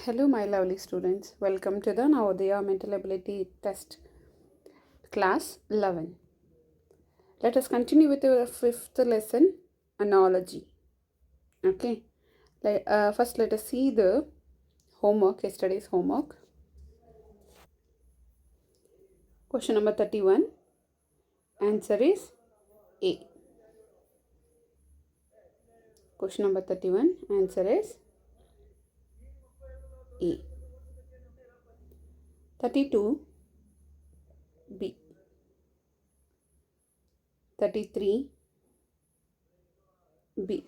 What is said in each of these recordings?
Hello, my lovely students. Welcome to the Navodaya Mental Ability Test, Class 11. Let us continue with the fifth lesson, Analogy. Okay. First, let us see the homework, yesterday's homework. Question number 31. Answer is A. Question number 31. Answer is A. 32. B. 33. B.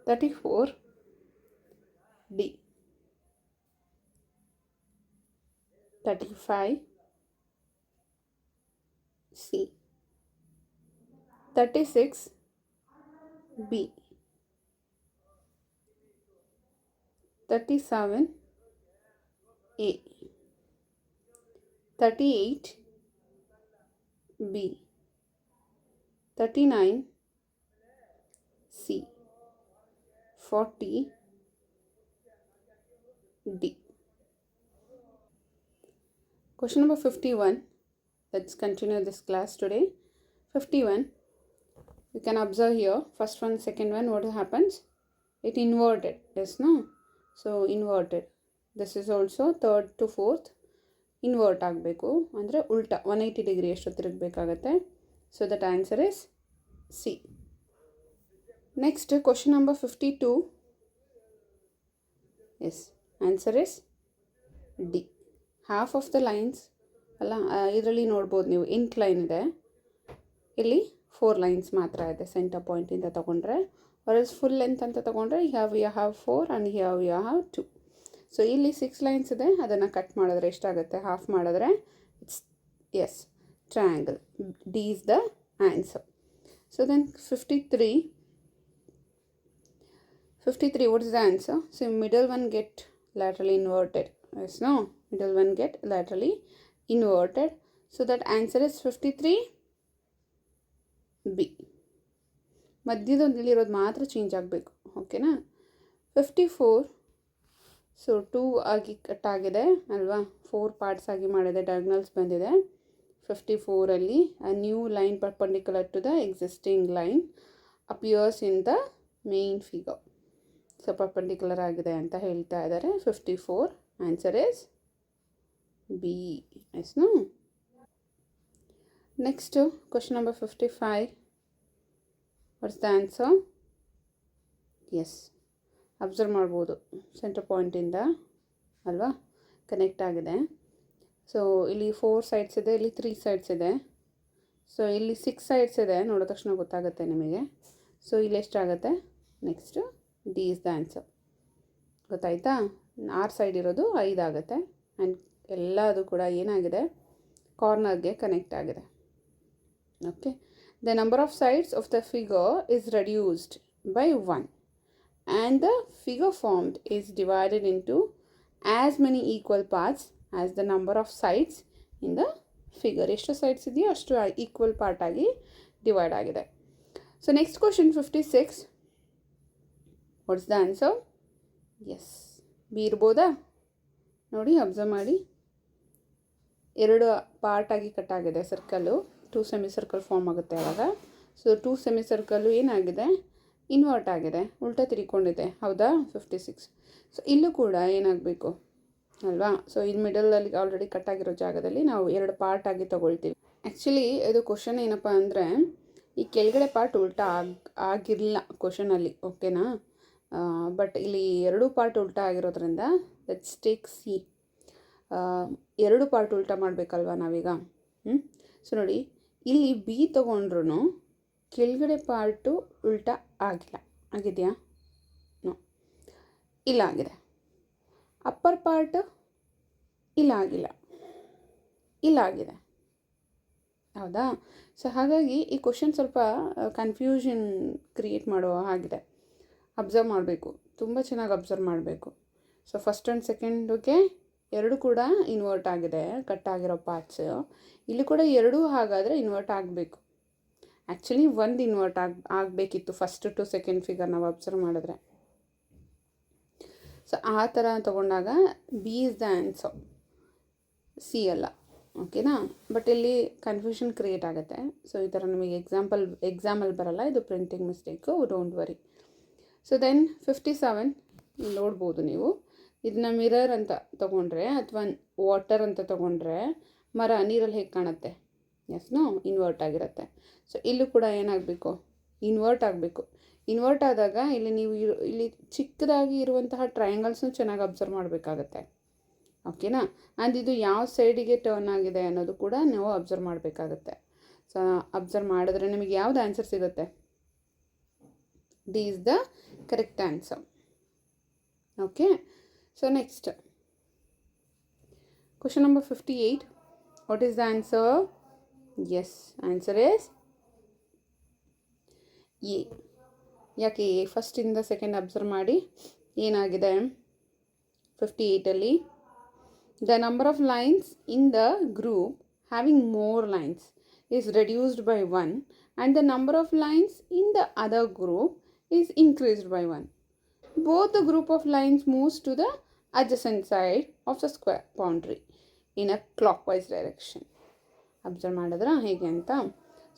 34. D. 35. C. 36. B. 37. A. 38. B. 39. C. 40. D. Question number 51. Let's continue this class today. 51. You can observe here. First one, second one, what happens? It inverted. Yes, no? So, inverted. This is also third to fourth. Invert ಆಗಬೇಕು ಅಂದರೆ ಉಲ್ಟಾ 180 degree ಎಷ್ಟು ತಿರುಗಬೇಕಾಗತ್ತೆ. So that answer is C. Next question number 52. Yes, answer is D. Half of the lines ಅಲ್ಲ, ಇದರಲ್ಲಿ ನೋಡ್ಬೋದು ನೀವು incline ಇದೆ, ಇಲ್ಲಿ 4 ಲೈನ್ಸ್ ಮಾತ್ರ ಇದೆ ಸೆಂಟರ್ ಪಾಯಿಂಟಿಂದ ತೊಗೊಂಡ್ರೆ. ಆರ್ಎಲ್ಸ್ ಫುಲ್ ಲೆಂತ್ ಅಂತ ತೊಗೊಂಡ್ರೆ you have 4 and you have 2. So ಇಲ್ಲಿ 6 ಲೈನ್ಸ್ ಇದೆ, ಅದನ್ನು ಕಟ್ ಮಾಡಿದ್ರೆ ಎಷ್ಟಾಗುತ್ತೆ? ಹಾಫ್ ಮಾಡಿದ್ರೆ it's as triangle. D is the answer. So then 53. What is the answer? So middle one get laterally inverted. Yes, no? Middle one get laterally inverted. So that answer is 53 B. ಮಧ್ಯದಲ್ಲಿರೋದು ಮಾತ್ರ change ಆಗಬೇಕು. ಓಕೆನಾ? 54. So 2 ಆಗಿ cut ಆಗಿದೆ ಅಲ್ವಾ, 4 parts ಆಗಿ ಮಾಡಿದೆ, diagonals ಬಂದಿದೆ. 54ಅಲ್ಲಿ a new line perpendicular to the existing line appears in the main figure. So perpendicular ಆಗಿದೆ ಅಂತ ಹೇಳ್ತಾ ಇದ್ದಾರೆ. 54 answer is B. Yes no? Next question number 55. What's the answer? Yes, observe ಮಾಡ್ಬೋದು, ಸೆಂಟರ್ ಪಾಯಿಂಟಿಂದ ಅಲ್ವಾ ಕನೆಕ್ಟ್ ಆಗಿದೆ. So ಇಲ್ಲಿ 4 sides ಇದೆ, ಇಲ್ಲಿ 3 ಸೈಡ್ಸ್ ಇದೆ. ಸೊ ಇಲ್ಲಿ 6 ಸೈಡ್ಸ್ ಇದೆ, ನೋಡೋ ತಕ್ಷಣ ಗೊತ್ತಾಗುತ್ತೆ ನಿಮಗೆ. ಸೊ ಇಲ್ಲಿ ಎಷ್ಟಾಗುತ್ತೆ? Next D is the answer. ಗೊತ್ತಾಯ್ತಾ? 6 ಸೈಡ್ ಇರೋದು 5 ಆಗುತ್ತೆ. ಆ್ಯಂಡ್ ಎಲ್ಲದು ಕೂಡ ಏನಾಗಿದೆ? ಕಾರ್ನರ್ಗೆ ಕನೆಕ್ಟ್ ಆಗಿದೆ. Okay. The number of sides of the figure is reduced by 1 and the figure formed is divided into as many equal parts as the number of sides in the figure. ಎಷ್ಟು sides ಇದೆಯೋ ಅಷ್ಟು equal part ಆಗಿ divide ಆಗಿದೆ. So next question 56. What's the answer? Yes, B ಇರ್ಬೋದಾ? ನೋಡಿ, observe ಮಾಡಿ. 2 ಪಾರ್ಟಾಗಿ cut ಆಗಿದೆ ಸರ್ಕಲ್ಲು. 2 ಸೆಮಿ ಸರ್ಕಲ್ ಫಾರ್ಮ್ ಆಗುತ್ತೆ ಆವಾಗ. ಸೊ 2 ಸೆಮಿ ಸರ್ಕಲ್ಲು ಏನಾಗಿದೆ? ಇನ್ವರ್ಟ್ ಆಗಿದೆ, ಉಲ್ಟಾ ತಿರ್ಕೊಂಡಿದೆ. ಹೌದಾ? 56. ಸೊ ಇಲ್ಲೂ ಕೂಡ ಏನಾಗಬೇಕು ಅಲ್ವಾ? ಸೊ ಇಲ್ಲಿ ಮಿಡಲಲ್ಲಿ ಆಲ್ರೆಡಿ ಕಟ್ ಆಗಿರೋ ಜಾಗದಲ್ಲಿ ನಾವು 2 ಪಾರ್ಟಾಗಿ ತೊಗೊಳ್ತೀವಿ. ಆ್ಯಕ್ಚುಲಿ ಇದು ಕ್ವಶನ್ ಏನಪ್ಪ ಅಂದರೆ, ಈ ಕೆಳಗಡೆ ಪಾರ್ಟ್ ಉಲ್ಟಾ ಆಗಿರಲಿಲ್ಲ ಕ್ವಶನಲ್ಲಿ. ಓಕೆನಾ? ಬಟ್ ಇಲ್ಲಿ 2 ಪಾರ್ಟ್ ಉಲ್ಟಾ ಆಗಿರೋದ್ರಿಂದ ಲೆಟ್ಸ್ ಟೇಕ್ ಸಿ. 2 ಪಾರ್ಟ್ ಉಲ್ಟಾ ಮಾಡಬೇಕಲ್ವ ನಾವೀಗ. ಸೊ ನೋಡಿ, ಇಲ್ಲಿ ಬಿ ತೊಗೊಂಡ್ರು ಕೆಳಗಡೆ ಪಾರ್ಟು ಉಲ್ಟಾ ಆಗಿಲ್ಲ. ಆಗಿದೆಯಾ? ನೋ, ಇಲ್ಲ ಆಗಿದೆ. ಅಪ್ಪರ್ ಪಾರ್ಟ್ ಇಲ್ಲ ಆಗಿಲ್ಲ, ಇಲ್ಲ ಆಗಿದೆ. ಹೌದಾ? ಸೊ ಹಾಗಾಗಿ ಈ ಕ್ವಶನ್ ಸ್ವಲ್ಪ ಕನ್ಫ್ಯೂಷನ್ ಕ್ರಿಯೇಟ್ ಮಾಡೋ ಹಾಗಿದೆ. ಅಬ್ಸರ್ವ್ ಮಾಡಬೇಕು, ತುಂಬ ಚೆನ್ನಾಗಿ ಅಬ್ಸರ್ವ್ ಮಾಡಬೇಕು. ಸೊ ಫಸ್ಟ್ ಆ್ಯಂಡ್ ಸೆಕೆಂಡಿಗೆ 2 ಕೂಡ ಇನ್ವರ್ಟ್ ಆಗಿದೆ, ಕಟ್ ಆಗಿರೋ ಪಾರ್ಟ್ಸ್. ಇಲ್ಲಿ ಕೂಡ 2 ಹಾಗಾದರೆ ಇನ್ವರ್ಟ್ ಆಗಬೇಕು. ಆ್ಯಕ್ಚುಲಿ 1 ಇನ್ವರ್ಟ್ ಆಗಬೇಕಿತ್ತು ಫಸ್ಟ್ ಟು ಸೆಕೆಂಡ್ ಫಿಗರ್ ನಾವು ಅಬ್ಸರ್ವ್ ಮಾಡಿದ್ರೆ. ಸೊ ಆ ಥರ ತೊಗೊಂಡಾಗ B is the answer, C ಅಲ್ಲ. ಓಕೆನಾ? ಬಟ್ ಇಲ್ಲಿ ಕನ್ಫ್ಯೂಷನ್ ಕ್ರಿಯೇಟ್ ಆಗುತ್ತೆ. ಸೊ ಈ ಥರ ನಮಗೆ ಎಕ್ಸಾಮಲ್ಲಿ ಬರಲ್ಲ, ಇದು printing mistake, don't worry. So then 57 ನೋಡ್ಬೋದು ನೀವು. ಇದನ್ನ ಮಿರರ್ ಅಂತ ತೊಗೊಂಡ್ರೆ ಅಥವಾ ವಾಟರ್ ಅಂತ ತೊಗೊಂಡ್ರೆ ಮರ ನೀರಲ್ಲಿ ಹೇಗೆ ಕಾಣುತ್ತೆ? ಎಸ್ನೋ ಇನ್ವರ್ಟ್ ಆಗಿರುತ್ತೆ. ಸೊ ಇಲ್ಲೂ ಕೂಡ ಏನಾಗಬೇಕು? ಇನ್ವರ್ಟ್ ಆಗಬೇಕು. ಇನ್ವರ್ಟ್ ಆದಾಗ ಇಲ್ಲಿ ನೀವು ಇಲ್ಲಿ ಚಿಕ್ಕದಾಗಿ ಇರುವಂತಹ ಟ್ರಯಾಂಗಲ್ಸ್ನು ಚೆನ್ನಾಗಿ ಅಬ್ಸರ್ವ್ ಮಾಡಬೇಕಾಗತ್ತೆ. ಓಕೆನಾ? ಆ್ಯಂಡ್ ಇದು ಯಾವ ಸೈಡಿಗೆ ಟರ್ನ್ ಆಗಿದೆ ಅನ್ನೋದು ಕೂಡ ನಾವು ಅಬ್ಸರ್ವ್ ಮಾಡಬೇಕಾಗತ್ತೆ. ಸೊ ಅಬ್ಸರ್ವ್ ಮಾಡಿದ್ರೆ ನಿಮಗೆ ಯಾವ್ದು ಆನ್ಸರ್ ಸಿಗುತ್ತೆ? D is the correct answer. Okay, so next question number 58. What is the answer? Yes, answer is A. ಯಾಕೆ ಎ? ಫಸ್ಟಿಂದ ಸೆಕೆಂಡ್ ಅಬ್ಸರ್ವ್ ಮಾಡಿ ಏನಾಗಿದೆ 58ಅಲ್ಲಿ. The number of lines in the group having more lines is reduced by 1 and the number of lines in the other group is increased by 1. Both the group of lines moves to the adjacent side of the square boundary in a clockwise direction. Observe ಮಾಡಿದ್ರಾ ಹೇಗೆ ಅಂತ?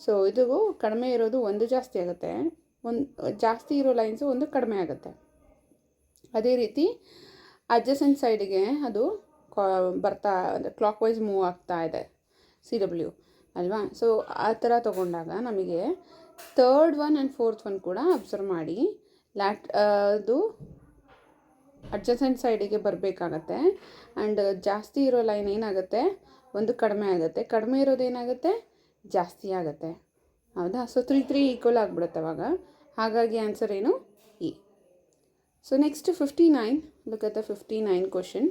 So ಇದು ಕಡಿಮೆ ಇರೋದು ಒಂದು ಜಾಸ್ತಿ ಆಗುತ್ತೆ, ಒಂದು ಜಾಸ್ತಿ ಇರೋ ಲೈನ್ಸು ಒಂದು ಕಡಿಮೆ ಆಗುತ್ತೆ. ಅದೇ ರೀತಿ ಅಡ್ಜಸೆಂಟ್ ಸೈಡಿಗೆ ಅದು ಬರ್ತಾ ಅಂದರೆ ಕ್ಲಾಕ್ ವೈಸ್ ಮೂವ್ ಆಗ್ತಾ ಇದೆ, CW ಅಲ್ವಾ? ಸೊ ಆ ಥರ ತೊಗೊಂಡಾಗ ನಮಗೆ third one and fourth one ಕೂಡ ಅಬ್ಸರ್ವ್ ಮಾಡಿ ಅದು ಅಡ್ಜಸೆಂಟ್ ಸೈಡಿಗೆ ಬರಬೇಕಾಗತ್ತೆ. ಆ್ಯಂಡ್ ಜಾಸ್ತಿ ಇರೋ ಲೈನ್ ಏನಾಗುತ್ತೆ? ಒಂದು ಕಡಿಮೆ ಆಗುತ್ತೆ, ಕಡಿಮೆ ಇರೋದು ಏನಾಗುತ್ತೆ? ಜಾಸ್ತಿ ಆಗುತ್ತೆ. ಹೌದಾ? ಸೊ 3 ಈಕ್ವಲ್ ಆಗಿಬಿಡುತ್ತೆ ಅವಾಗ. ಹಾಗಾಗಿ ಆನ್ಸರ್ ಏನು? E. So next 59. Look at the 59 question.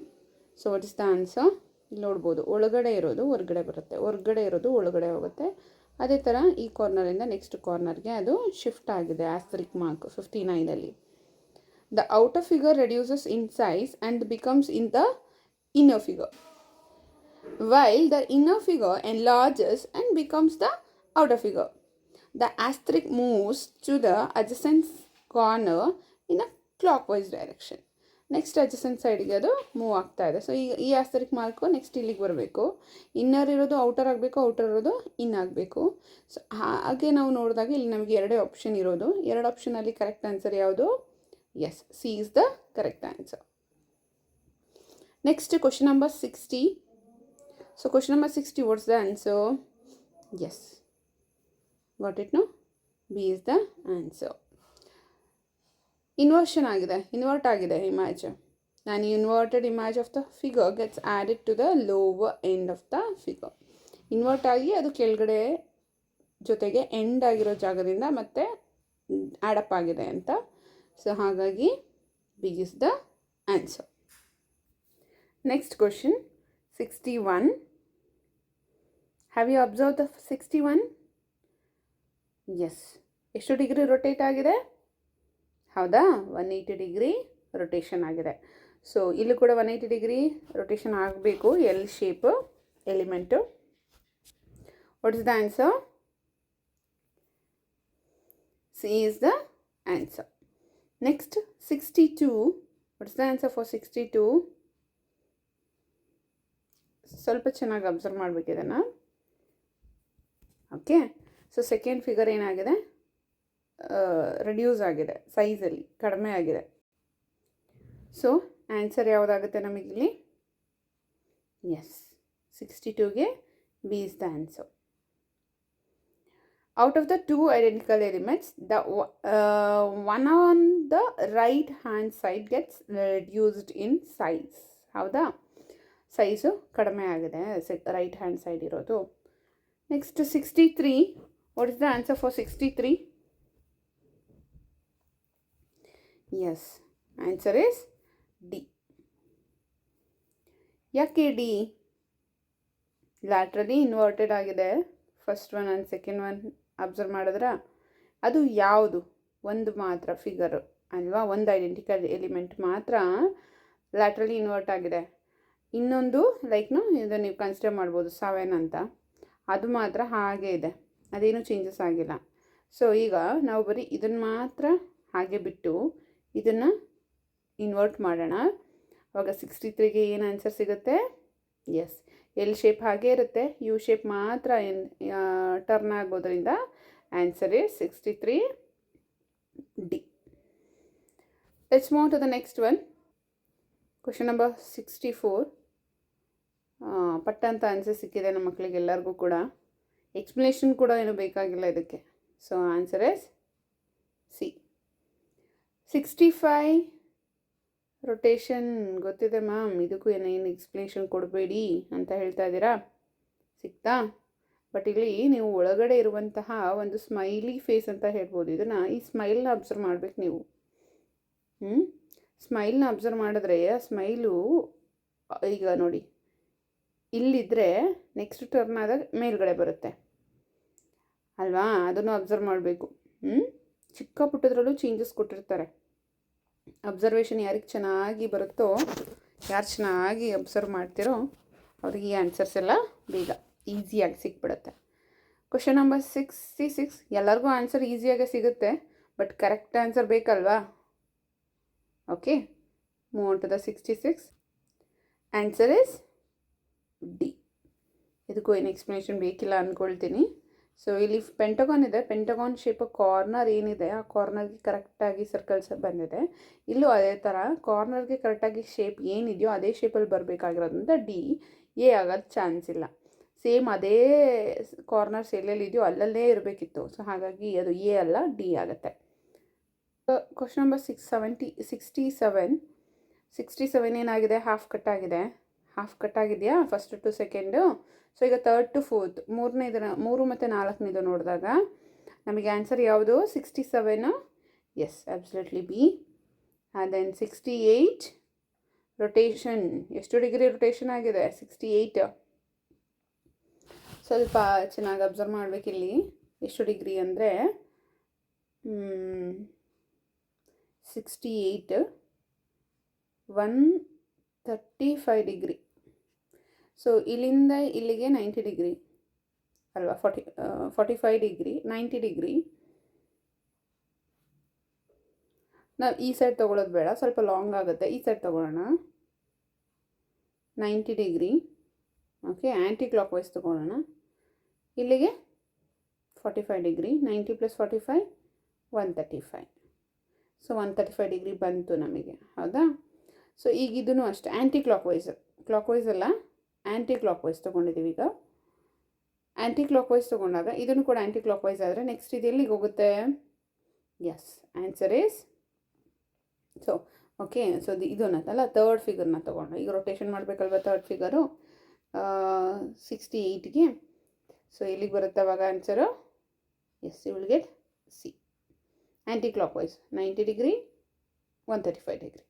So what is the answer? ಇಲ್ಲಿ ನೋಡ್ಬೋದು, ಒಳಗಡೆ ಇರೋದು ಹೊರಗಡೆ ಬರುತ್ತೆ, ಹೊರಗಡೆ ಇರೋದು ಒಳಗಡೆ ಹೋಗುತ್ತೆ. ಅದೇ ಥರ ಈ ಕಾರ್ನರಿಂದ ನೆಕ್ಸ್ಟ್ ಕಾರ್ನರ್ಗೆ ಅದು ಶಿಫ್ಟ್ ಆಗಿದೆ. ಆಸ್ಟರಿಕ್ mark 59ಅಲ್ಲಿ. The outer figure reduces in size and becomes in the inner figure, while the inner figure enlarges and becomes the outer figure. The asterisk moves to the adjacent corner in a clockwise direction. Next adjacent ಸೈಡಿಗೆ ಅದು move ಆಗ್ತಾ ಇದೆ. So ಈ ಆಸ್ಟರಿಕ್ mark next ಇಲ್ಲಿಗೆ ಬರಬೇಕು. Inner ಇರೋದು outer ಆಗಬೇಕು, outer ಇರೋದು ಇನ್ ಆಗಬೇಕು. ಸೊ ಹಾಗೆ ನಾವು ನೋಡಿದಾಗ ಇಲ್ಲಿ ನಮಗೆ ಎರಡೇ ಆಪ್ಷನ್ ಇರೋದು. ಎರಡು ಆಪ್ಷನಲ್ಲಿ ಕರೆಕ್ಟ್ ಆನ್ಸರ್ ಯಾವುದು? Yes, C is the correct answer. Next question number 60. So question number 60, what's the answer? Yes, got it no? B is the answer. Inversion ಆಗಿದೆ, ಇನ್ವರ್ಟ್ ಆಗಿದೆ image. And inverted image of the figure gets added to the lower end of the figure. Invert ಆಗಿ ಅದು ಕೆಳಗಡೆ ಜೊತೆಗೆ end ಆಗಿರೋ ಜಾಗದಿಂದ ಮತ್ತೆ add up ಆಗಿದೆ ಅಂತ. ಸೊ ಹಾಗಾಗಿ B is the answer. Next question 61. Have you observe the 61? Yes. ಎಷ್ಟು ಡಿಗ್ರಿ ರೊಟೇಟ್ ಆಗಿದೆ? ಹೌದಾ? 180 ಡಿಗ್ರಿ ರೊಟೇಷನ್ ಆಗಿದೆ. ಸೊ ಇಲ್ಲೂ ಕೂಡ 180 ಡಿಗ್ರಿ ರೊಟೇಷನ್ ಆಗಬೇಕು, L shape element. What is the answer? C is the answer. Next 62. What is the answer for 62? ಸ್ವಲ್ಪ ಚೆನ್ನಾಗಿ observe ಮಾಡಬೇಕಿದನ್ನು. ಓಕೆ, ಸೊ ಸೆಕೆಂಡ್ ಫಿಗರ್ ಏನಾಗಿದೆ? ರೆಡ್ಯೂಸ್ ಆಗಿದೆ, ಸೈಜಲ್ಲಿ ಕಡಿಮೆ ಆಗಿದೆ. ಸೊ ಆನ್ಸರ್ ಯಾವುದಾಗುತ್ತೆ ನಮಗಿಲ್ಲಿ? ಎಸ್, 62ಗೆ B is the answer. Out of the two identical elements, the one on the right hand side gets reduced in size. ಹೌದಾ? ಸೈಜು ಕಡಿಮೆ ಆಗಿದೆ ರೈಟ್ ಹ್ಯಾಂಡ್ ಸೈಡ್ ಇರೋದು. Next 63. What is the answer for 63? Yes, answer is D. ಯಾಕೆ D? Laterally inverted ಆಗಿದೆ first one and second one. Observe ಮಾಡಿದ್ರೆ ಅದು ಯಾವುದು? ಒಂದು ಮಾತ್ರ ಫಿಗರು ಅಲ್ವಾ? ಒಂದು ಐಡೆಂಟಿಕಲ್ ಎಲಿಮೆಂಟ್ ಮಾತ್ರ ಲ್ಯಾಟ್ರಲಿ ಇನ್ವರ್ಟ್ ಆಗಿದೆ. ಇನ್ನೊಂದು ಇದು ನೀವು ಕನ್ಸಿಡರ್ ಮಾಡ್ಬೋದು 7 ಅಂತ, ಅದು ಮಾತ್ರ ಹಾಗೆ ಇದೆ, ಅದೇನು ಚೇಂಜಸ್ ಆಗಿಲ್ಲ. ಸೊ ಈಗ ನಾವು ಬರೀ ಇದನ್ನು ಮಾತ್ರ ಹಾಗೆ ಬಿಟ್ಟು ಇದನ್ನು ಇನ್ವರ್ಟ್ ಮಾಡೋಣ. ಆವಾಗ 63ಗೆ ಏನು ಆನ್ಸರ್ ಸಿಗುತ್ತೆ? ಎಸ್, ಎಲ್ ಶೇಪ್ ಹಾಗೇ ಇರುತ್ತೆ, ಯು ಶೇಪ್ ಮಾತ್ರ ಟರ್ನ್ ಆಗೋದ್ರಿಂದ answer is 63 D. Let's move to the next one. Question number 64. ಪಟ್ಟ ಅಂತ ಆನ್ಸರ್ ಸಿಕ್ಕಿದೆ ನಮ್ಮ ಮಕ್ಕಳಿಗೆ ಎಲ್ಲರಿಗೂ ಕೂಡ. ಎಕ್ಸ್ಪ್ಲನೇಷನ್ ಕೂಡ ಏನೂ ಬೇಕಾಗಿಲ್ಲ ಇದಕ್ಕೆ. So answer is C. 65 rotation ಗೊತ್ತಿದೆ ಮ್ಯಾಮ್, ಇದಕ್ಕೂ ಏನೇನು ಎಕ್ಸ್ಪ್ಲನೇಷನ್ ಕೊಡಬೇಡಿ ಅಂತ ಹೇಳ್ತಾ ಇದ್ದೀರಾ, ಸಿಕ್ತಾ? ಬಟ್ ಇಲ್ಲಿ ನೀವು ಒಳಗಡೆ ಇರುವಂತಹ ಒಂದು ಸ್ಮೈಲಿ ಫೇಸ್ ಅಂತ ಹೇಳ್ಬೋದು ಇದನ್ನು. ಈ ಸ್ಮೈಲ್ನ ಅಬ್ಸರ್ವ್ ಮಾಡಬೇಕು ನೀವು. ಸ್ಮೈಲ್ನ ಅಬ್ಸರ್ವ್ ಮಾಡಿದ್ರೆ ಆ ಸ್ಮೈಲು ಈಗ ನೋಡಿ ಇಲ್ಲಿದ್ದರೆ ನೆಕ್ಸ್ಟ್ ಟರ್ನ್ ಆದಾಗ ಮೇಲ್ಗಡೆ ಬರುತ್ತೆ ಅಲ್ವಾ? ಅದನ್ನು ಅಬ್ಸರ್ವ್ ಮಾಡಬೇಕು. ಚಿಕ್ಕ ಪುಟ್ಟದ್ರಲ್ಲೂ ಚೇಂಜಸ್ ಕೊಟ್ಟಿರ್ತಾರೆ. ಅಬ್ಸರ್ವೇಷನ್ ಯಾರಿಗೆ ಚೆನ್ನಾಗಿ ಬರುತ್ತೋ, ಯಾರು ಚೆನ್ನಾಗಿ ಅಬ್ಸರ್ವ್ ಮಾಡ್ತಿರೋ ಅವ್ರಿಗೆ ಈ ಆನ್ಸರ್ಸ್ ಎಲ್ಲ ಬೇಗ ಈಸಿಯಾಗಿ ಸಿಕ್ಬಿಡುತ್ತೆ. Question number 66. ಎಲ್ಲರಿಗೂ ಆನ್ಸರ್ ಈಸಿಯಾಗಿ ಸಿಗುತ್ತೆ, ಬಟ್ ಕರೆಕ್ಟ್ ಆನ್ಸರ್ ಬೇಕಲ್ವಾ? Okay, move on to the 66. Answer is D. ಇದಕ್ಕೂ ಏನು ಎಕ್ಸ್ಪ್ಲನೇಷನ್ ಬೇಕಿಲ್ಲ ಅಂದ್ಕೊಳ್ತೀನಿ. ಸೊ ಇಲ್ಲಿ ಪೆಂಟಗಾನ್ ಇದೆ, ಪೆಂಟಗಾನ್ ಶೇಪ್ ಕಾರ್ನರ್ ಏನಿದೆ ಆ ಕಾರ್ನರ್ಗೆ ಕರೆಕ್ಟಾಗಿ ಸರ್ಕಲ್ಸ್ ಬಂದಿದೆ. ಇಲ್ಲೂ ಅದೇ ಥರ ಕಾರ್ನರ್ಗೆ ಕರೆಕ್ಟಾಗಿ ಶೇಪ್ ಏನಿದೆಯೋ ಅದೇ ಶೇಪಲ್ಲಿ ಬರಬೇಕಾಗಿರೋದ್ರಿಂದ ಡಿ. ಎ ಆಗೋದು ಚಾನ್ಸ್ ಇಲ್ಲ. ಸೇಮ್ ಅದೇ ಕಾರ್ನರ್ಸ್ ಎಲ್ಲೆಲ್ಲಿದೆಯೋ ಅಲ್ಲಲ್ಲೇ ಇರಬೇಕಿತ್ತು. ಸೊ ಹಾಗಾಗಿ ಅದು ಎ ಅಲ್ಲ, ಡಿ ಆಗುತ್ತೆ. ಕ್ವಶನ್ ನಂಬರ್ 67 ಏನಾಗಿದೆ? ಹಾಫ್ ಕಟ್ ಆಗಿದೆ. ಹಾಫ್ ಕಟ್ ಆಗಿದೆಯಾ ಫಸ್ಟ್ ಟು ಸೆಕೆಂಡು? ಸೊ ಈಗ 3rd to 4th, 3 ಮತ್ತು 4ನೇದು ನೋಡಿದಾಗ ನಮಗೆ ಆನ್ಸರ್ ಯಾವುದು? 67. Yes, absolutely B. And then 68 rotation. ಎಷ್ಟು ಡಿಗ್ರಿ ರೊಟೇಷನ್ ಆಗಿದೆ? 68. ಸ್ವಲ್ಪ ಚೆನ್ನಾಗಿ ಅಬ್ಸರ್ವ್ ಮಾಡಬೇಕಿಲ್ಲಿ. ಎಷ್ಟು ಡಿಗ್ರಿ ಅಂದರೆ 68 135 ಡಿಗ್ರಿ. ಸೊ ಇಲ್ಲಿಂದ ಇಲ್ಲಿಗೆ 90 ಡಿಗ್ರಿ ಅಲ್ವಾ? 45 ಡಿಗ್ರಿ, 90 ಡಿಗ್ರಿ. ನಾವು ಈ ಸೈಡ್ ತೊಗೊಳೋದು ಬೇಡ, ಸ್ವಲ್ಪ ಲಾಂಗ್ ಆಗುತ್ತೆ. ಈ ಸೈಡ್ ತೊಗೊಳ್ಳೋಣ. 90 ಡಿಗ್ರಿ. ಓಕೆ, ಆ್ಯಂಟಿ ಕ್ಲಾಕ್ ವೈಸ್ ತೊಗೊಳ್ಳೋಣ. ಇಲ್ಲಿಗೆ 45 ಡಿಗ್ರಿ. 90 + 45 135. ಸೊ 135 ಡಿಗ್ರಿ ಬಂತು ನಮಗೆ, ಹೌದಾ? ಸೊ ಈಗ ಇದೂ ಅಷ್ಟೇ ಆ್ಯಂಟಿ ಕ್ಲಾಕ್ ವೈಸ್ ಅಲ್ಲ, ಆ್ಯಂಟಿ ಕ್ಲಾಕ್ ವೈಸ್ ತೊಗೊಂಡಿದ್ದೀವಿ. ಈಗ ಆ್ಯಂಟಿ ಕ್ಲಾಕ್ ವೈಸ್ ತೊಗೊಂಡಾಗ ಇದನ್ನು ಕೂಡ ಆ್ಯಂಟಿ ಕ್ಲಾಕ್ ವೈಸ್ ಆದರೆ ನೆಕ್ಸ್ಟ್ ಇದು ಎಲ್ಲಿಗೆ ಹೋಗುತ್ತೆ? Yes, answer is so okay. So ಇದು ಅನ್ನತ್ತಲ್ಲ 3rd ಫಿಗರ್ನ ತೊಗೊಂಡು ಈಗ ರೊಟೇಷನ್ ಮಾಡಬೇಕಲ್ವ 3rd ಫಿಗರು 68ಗೆ. ಸೊ ಇಲ್ಲಿಗೆ ಬರುತ್ತೆ ಅವಾಗ answer. Yes, you will get C. Anti clock wise 90 degree 135 degree.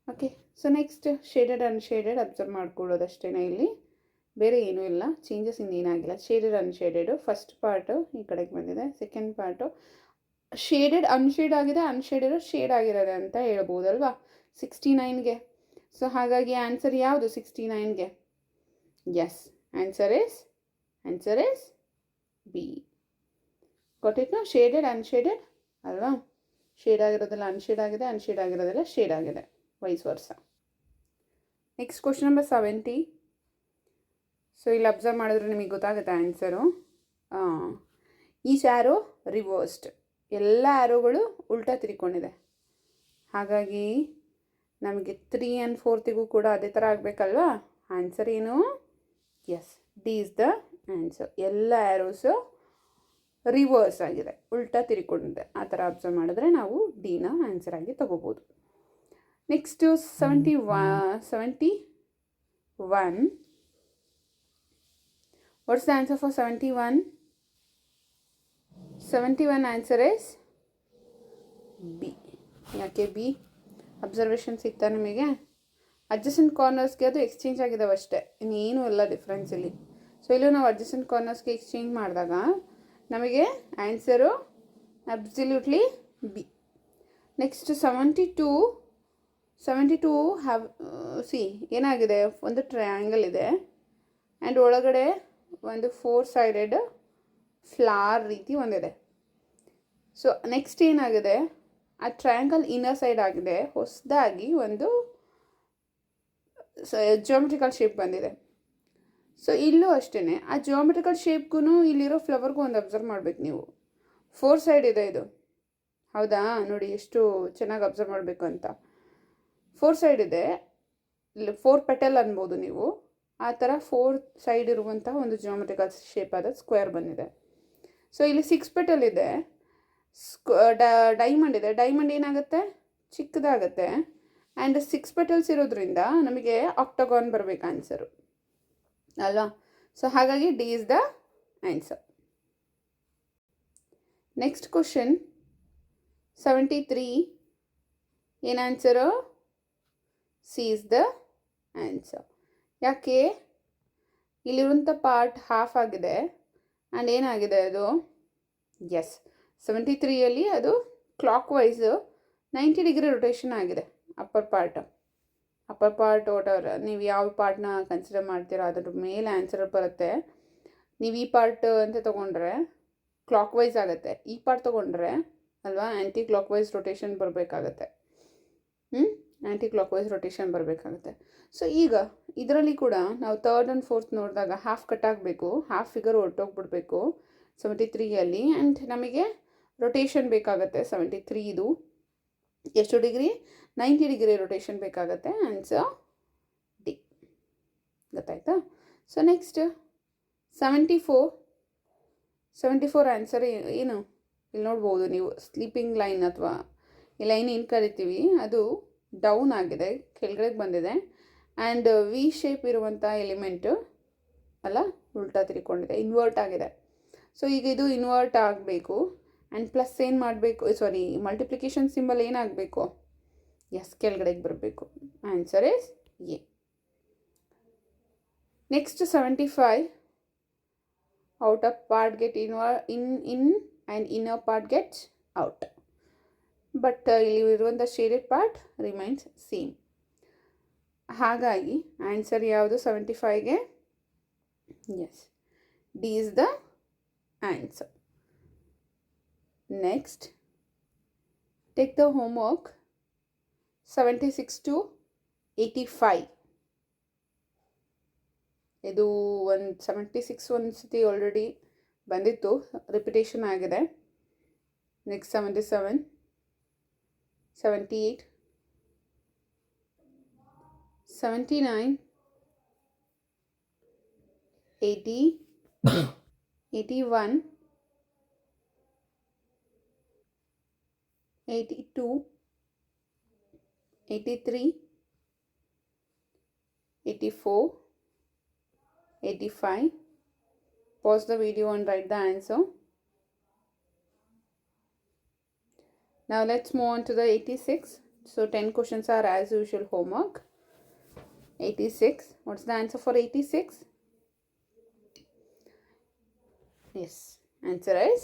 Okay, so next shaded unshaded observe ಮಾಡ್ಕೊಳ್ಳೋದಷ್ಟೇ ಇಲ್ಲಿ, ಬೇರೆ ಏನೂ ಇಲ್ಲ, ಚೇಂಜಸ್ ಇನ್ನೇನಾಗಿಲ್ಲ. ಶೇಡೆಡ್ ಅನ್ಶೇಡೆಡು ಫಸ್ಟ್ ಪಾರ್ಟು ಈ ಕಡೆಗೆ ಬಂದಿದೆ, ಸೆಕೆಂಡ್ ಪಾರ್ಟು ಶೇಡೆಡ್ ಅನ್ಶೇಡ್ ಆಗಿದೆ, ಅನ್ಶೇಡೆಡ್ ಶೇಡ್ ಆಗಿರೋದೆ ಅಂತ ಹೇಳ್ಬೋದಲ್ವಾ 69ಗೆ. ಸೊ ಹಾಗಾಗಿ ಆನ್ಸರ್ ಯಾವುದು 69ಗೆ? Yes, answer is B. ಗೊತ್ತಿತ್ತು? ಶೇಡೆಡ್ ಅನ್ಶೇಡೆಡ್ ಅಲ್ವಾ? ಶೇಡ್ ಆಗಿರೋದೆಲ್ಲ ಅನ್ಶೇಡ್ ಆಗಿದೆ, ಅನ್ಶೇಡ್ ಆಗಿರೋದೆಲ್ಲ ಶೇಡ್ ಆಗಿದೆ, vice versa. Next question number 70. So ಇಲ್ಲಿ ಅಬ್ಸರ್ವ್ ಮಾಡಿದ್ರೆ ನಿಮಗೆ ಗೊತ್ತಾಗುತ್ತೆ ಆನ್ಸರು. ಈಚ್ ಆ್ಯರೋ ರಿವರ್ಸ್ಡ್, ಎಲ್ಲ ಆ್ಯರೋಗಳು ಉಲ್ಟಾ ತಿರ್ಕೊಂಡಿದೆ. ಹಾಗಾಗಿ ನಮಗೆ 3 and 4ಗೂ ಕೂಡ ಅದೇ ಥರ ಆಗಬೇಕಲ್ವಾ? ಆನ್ಸರ್ ಏನು? Yes, D is the answer. ಎಲ್ಲ ಆ್ಯರೋಸು ರಿವರ್ಸ್ ಆಗಿದೆ, ಉಲ್ಟಾ ತಿರ್ಕೊಂಡಿದೆ. ಆ ಥರ ಅಬ್ಸರ್ವ್ ಮಾಡಿದ್ರೆ ನಾವು ಡಿನ ಆನ್ಸರ್ ಆಗಿ ತಗೋಬೋದು. Next 71. What's the answer for 71? 71 answer is B. ಯಾಕೆ ಬಿ? ಅಬ್ಸರ್ವೇಷನ್ ಸಿಗ್ತಾ ನಿಮಗೆ? ಅಡ್ಜಸೆಂಟ್ ಕಾರ್ನರ್ಸ್ಗೆ ಅದು ಎಕ್ಸ್ಚೇಂಜ್ ಆಗಿದ್ದಾವೆ ಅಷ್ಟೇ, ಇನ್ನೇನು ಎಲ್ಲ ಡಿಫ್ರೆನ್ಸ್ ಇಲ್ಲಿ. ಸೊ ಇಲ್ಲೂ ನಾವು ಅಡ್ಜಸೆಂಟ್ ಕಾರ್ನರ್ಸ್ಗೆ ಎಕ್ಸ್ಚೇಂಜ್ ಮಾಡಿದಾಗ ನಮಗೆ answer absolutely B. Next 72 have ಏನಾಗಿದೆ? ಒಂದು ಟ್ರಯಾಂಗಲ್ ಇದೆ ಆ್ಯಂಡ್ ಒಳಗಡೆ ಒಂದು 4 sided ಫ್ಲವರ್ ರೀತಿ ಒಂದಿದೆ. ಸೊ ನೆಕ್ಸ್ಟ್ ಏನಾಗಿದೆ? ಆ ಟ್ರಯಾಂಗಲ್ ಇನ್ನರ್ ಸೈಡ್ ಆಗಿದೆ, ಹೊಸದಾಗಿ ಒಂದು ಜಿಯೋಮೆಟ್ರಿಕಲ್ ಶೇಪ್ ಬಂದಿದೆ. ಸೊ ಇಲ್ಲೂ ಅಷ್ಟೇ, ಆ ಜಿಯೋಮೆಟ್ರಿಕಲ್ ಶೇಪ್ಗೂ ಇಲ್ಲಿರೋ ಫ್ಲವರ್ಗೂ ಒಂದು ಅಬ್ಸರ್ವ್ ಮಾಡಬೇಕು ನೀವು. 4 ಸೈಡ್ ಇದೆ ಇದು, ಹೌದಾ? ನೋಡಿ ಎಷ್ಟು ಚೆನ್ನಾಗಿ ಅಬ್ಸರ್ವ್ ಮಾಡಬೇಕು ಅಂತ. 4 ಸೈಡ್ ಇದೆ, 4 ಪೆಟಲ್ ಅನ್ಬೋದು ನೀವು. ಆ ಥರ 4 ಸೈಡ್ ಇರುವಂತಹ ಒಂದು ಜಿಯೋಮೆಟ್ರಿಕಲ್ ಶೇಪ್ ಆದ ಸ್ಕ್ವೇರ್ ಬಂದಿದೆ. ಸೊ ಇಲ್ಲಿ 6 ಪೆಟಲ್ ಇದೆ, ಡೈಮಂಡ್ ಇದೆ. ಡೈಮಂಡ್ ಏನಾಗುತ್ತೆ, ಚಿಕ್ಕದಾಗುತ್ತೆ. ಆ್ಯಂಡ್ 6 ಪೆಟಲ್ಸ್ ಇರೋದ್ರಿಂದ ನಮಗೆ ಆಕ್ಟೋಗಾನ್ ಬರಬೇಕು ಆನ್ಸರು ಅಲ್ವಾ? ಸೊ ಹಾಗಾಗಿ D is the answer. Next question 73. ಏನು answer? C is the answer. ಯಾಕೆ? ಇಲ್ಲಿರುವಂಥ ಪಾರ್ಟ್ ಹಾಫ್ ಆಗಿದೆ ಆ್ಯಂಡ್ ಏನಾಗಿದೆ ಅದು? ಎಸ್, 73ಯಲ್ಲಿ ಅದು ಕ್ಲಾಕ್ ವೈಸು 90 ಡಿಗ್ರಿ ರೊಟೇಷನ್ ಆಗಿದೆ. ಅಪ್ಪರ್ ಪಾರ್ಟ್ ವಾಟರ್ ನೀವು ಯಾವ ಪಾರ್ಟ್ನ ಕನ್ಸಿಡರ್ ಮಾಡ್ತೀರೋ ಅದ್ರ ಮೇಲೆ ಆನ್ಸರ್ ಬರುತ್ತೆ. ನೀವು ಈ ಪಾರ್ಟ್ ಅಂತ ತೊಗೊಂಡ್ರೆ ಕ್ಲಾಕ್ ವೈಸ್ ಆಗುತ್ತೆ, ಈ ಪಾರ್ಟ್ ತೊಗೊಂಡ್ರೆ ಅಲ್ವಾ ಆ್ಯಂಟಿ ಕ್ಲಾಕ್ ವೈಸ್ ರೊಟೇಷನ್ ಬರಬೇಕಾಗತ್ತೆ. ಆ್ಯಂಟಿ ಕ್ಲಾಕ್ ವೈಸ್ ರೊಟೇಷನ್ ಬರಬೇಕಾಗುತ್ತೆ. ಸೊ ಈಗ ಇದರಲ್ಲಿ ಕೂಡ ನಾವು 3rd and 4th ನೋಡಿದಾಗ ಹಾಫ್ ಕಟ್ ಆಗಬೇಕು, ಹಾಫ್ ಫಿಗರ್ ಹೊರಟೋಗ್ಬಿಡ್ಬೇಕು 73ಯಲ್ಲಿ. ಆ್ಯಂಡ್ ನಮಗೆ ರೊಟೇಷನ್ ಬೇಕಾಗುತ್ತೆ 73ಇದು ಎಷ್ಟು ಡಿಗ್ರಿ? 90 ಡಿಗ್ರಿ ರೊಟೇಷನ್ ಬೇಕಾಗುತ್ತೆ. Answer D. ಗೊತ್ತಾಯ್ತಾ? ಸೊ ನೆಕ್ಸ್ಟ್ 74 ಆನ್ಸರ್ ಏನು? ಇಲ್ಲಿ ನೋಡ್ಬೋದು ನೀವು, ಸ್ಲೀಪಿಂಗ್ ಲೈನ್ ಅಥವಾ ಈ ಲೈನ್ ಏನು ಕರಿತೀವಿ ಅದು ಡೌನ್ ಆಗಿದೆ, ಕೆಳಗಡೆಗೆ ಬಂದಿದೆ. ಆ್ಯಂಡ್ ವಿ ಶೇಪ್ ಇರುವಂಥ ಎಲಿಮೆಂಟು ಅಲ್ಲ ಉಲ್ಟಾ ತಿರ್ಕೊಂಡಿದೆ, ಇನ್ವರ್ಟ್ ಆಗಿದೆ. ಸೊ ಈಗ ಇದು ಇನ್ವರ್ಟ್ ಆಗಬೇಕು. ಆ್ಯಂಡ್ ಪ್ಲಸ್ ಏನು ಮಾಡಬೇಕು, ಸಾರಿ ಮಲ್ಟಿಪ್ಲಿಕೇಶನ್ ಸಿಂಬಲ್ ಏನಾಗಬೇಕು? ಎಸ್, ಕೆಳಗಡೆಗೆ ಬರಬೇಕು. Answer is A. Next 75. outer part get in and inner part gets out. But ಇಲ್ಲಿರುವಂಥ ಶೇಡೆಡ್ ಪಾರ್ಟ್ ರಿಮೈನ್ಸ್ ಸೇಮ್. ಹಾಗಾಗಿ ಆನ್ಸರ್ ಯಾವುದು 75ಗೆ? Yes, D is the answer. Next take the homework 76 to 85. ಇದು 76 ಒಂದು ಸತಿ ಆಲ್ರೆಡಿ ಬಂದಿತ್ತು, ರಿಪಿಟೇಷನ್ ಆಗಿದೆ. Next 77, 78, 79, 80, 81, 82, 83, 84, 85. Pause the video and write the answer. Now let's move on to the 86. So 10 questions are as usual homework. 86. What's the answer for 86? Yes, answer is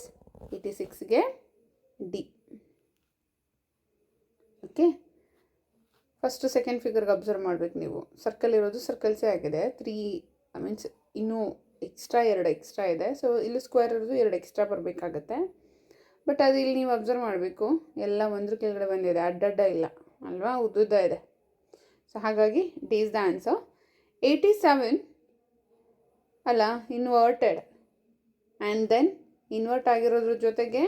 86 ಗೆ D. Okay, first second ಫಿಗರ್ಗೆ observe ಮಾಡಬೇಕು ನೀವು. Circle ಇರೋದು ಸರ್ಕಲ್ಸೇ ಆಗಿದೆ. 3 means ಇನ್ನೂ ಎರಡು extra ಇದೆ. So ಇಲ್ಲಿ ಸ್ಕ್ವೇರ್ ಇರೋದು 2 ಎಕ್ಸ್ಟ್ರಾ ಬರಬೇಕಾಗತ್ತೆ. ಬಟ್ ಅದು ಇಲ್ಲಿ ನೀವು ಅಬ್ಸರ್ವ್ ಮಾಡಬೇಕು, ಎಲ್ಲ ಒಂದ್ರ ಕೆಳಗಡೆ ಬಂದಿದೆ, ಅಡ್ಡಡ್ಡ ಇಲ್ಲ ಅಲ್ವಾ, ಉದ್ದುದ್ದ ಇದೆ. ಸೊ ಹಾಗಾಗಿ ಡಿ ಇಸ್ ದ ಆನ್ಸರ್. 87 ಅಲ್ಲ, ಇನ್ವರ್ಟೆಡ್. ಆ್ಯಂಡ್ ದೆನ್ ಇನ್ವರ್ಟ್ ಆಗಿರೋದ್ರ ಜೊತೆಗೆ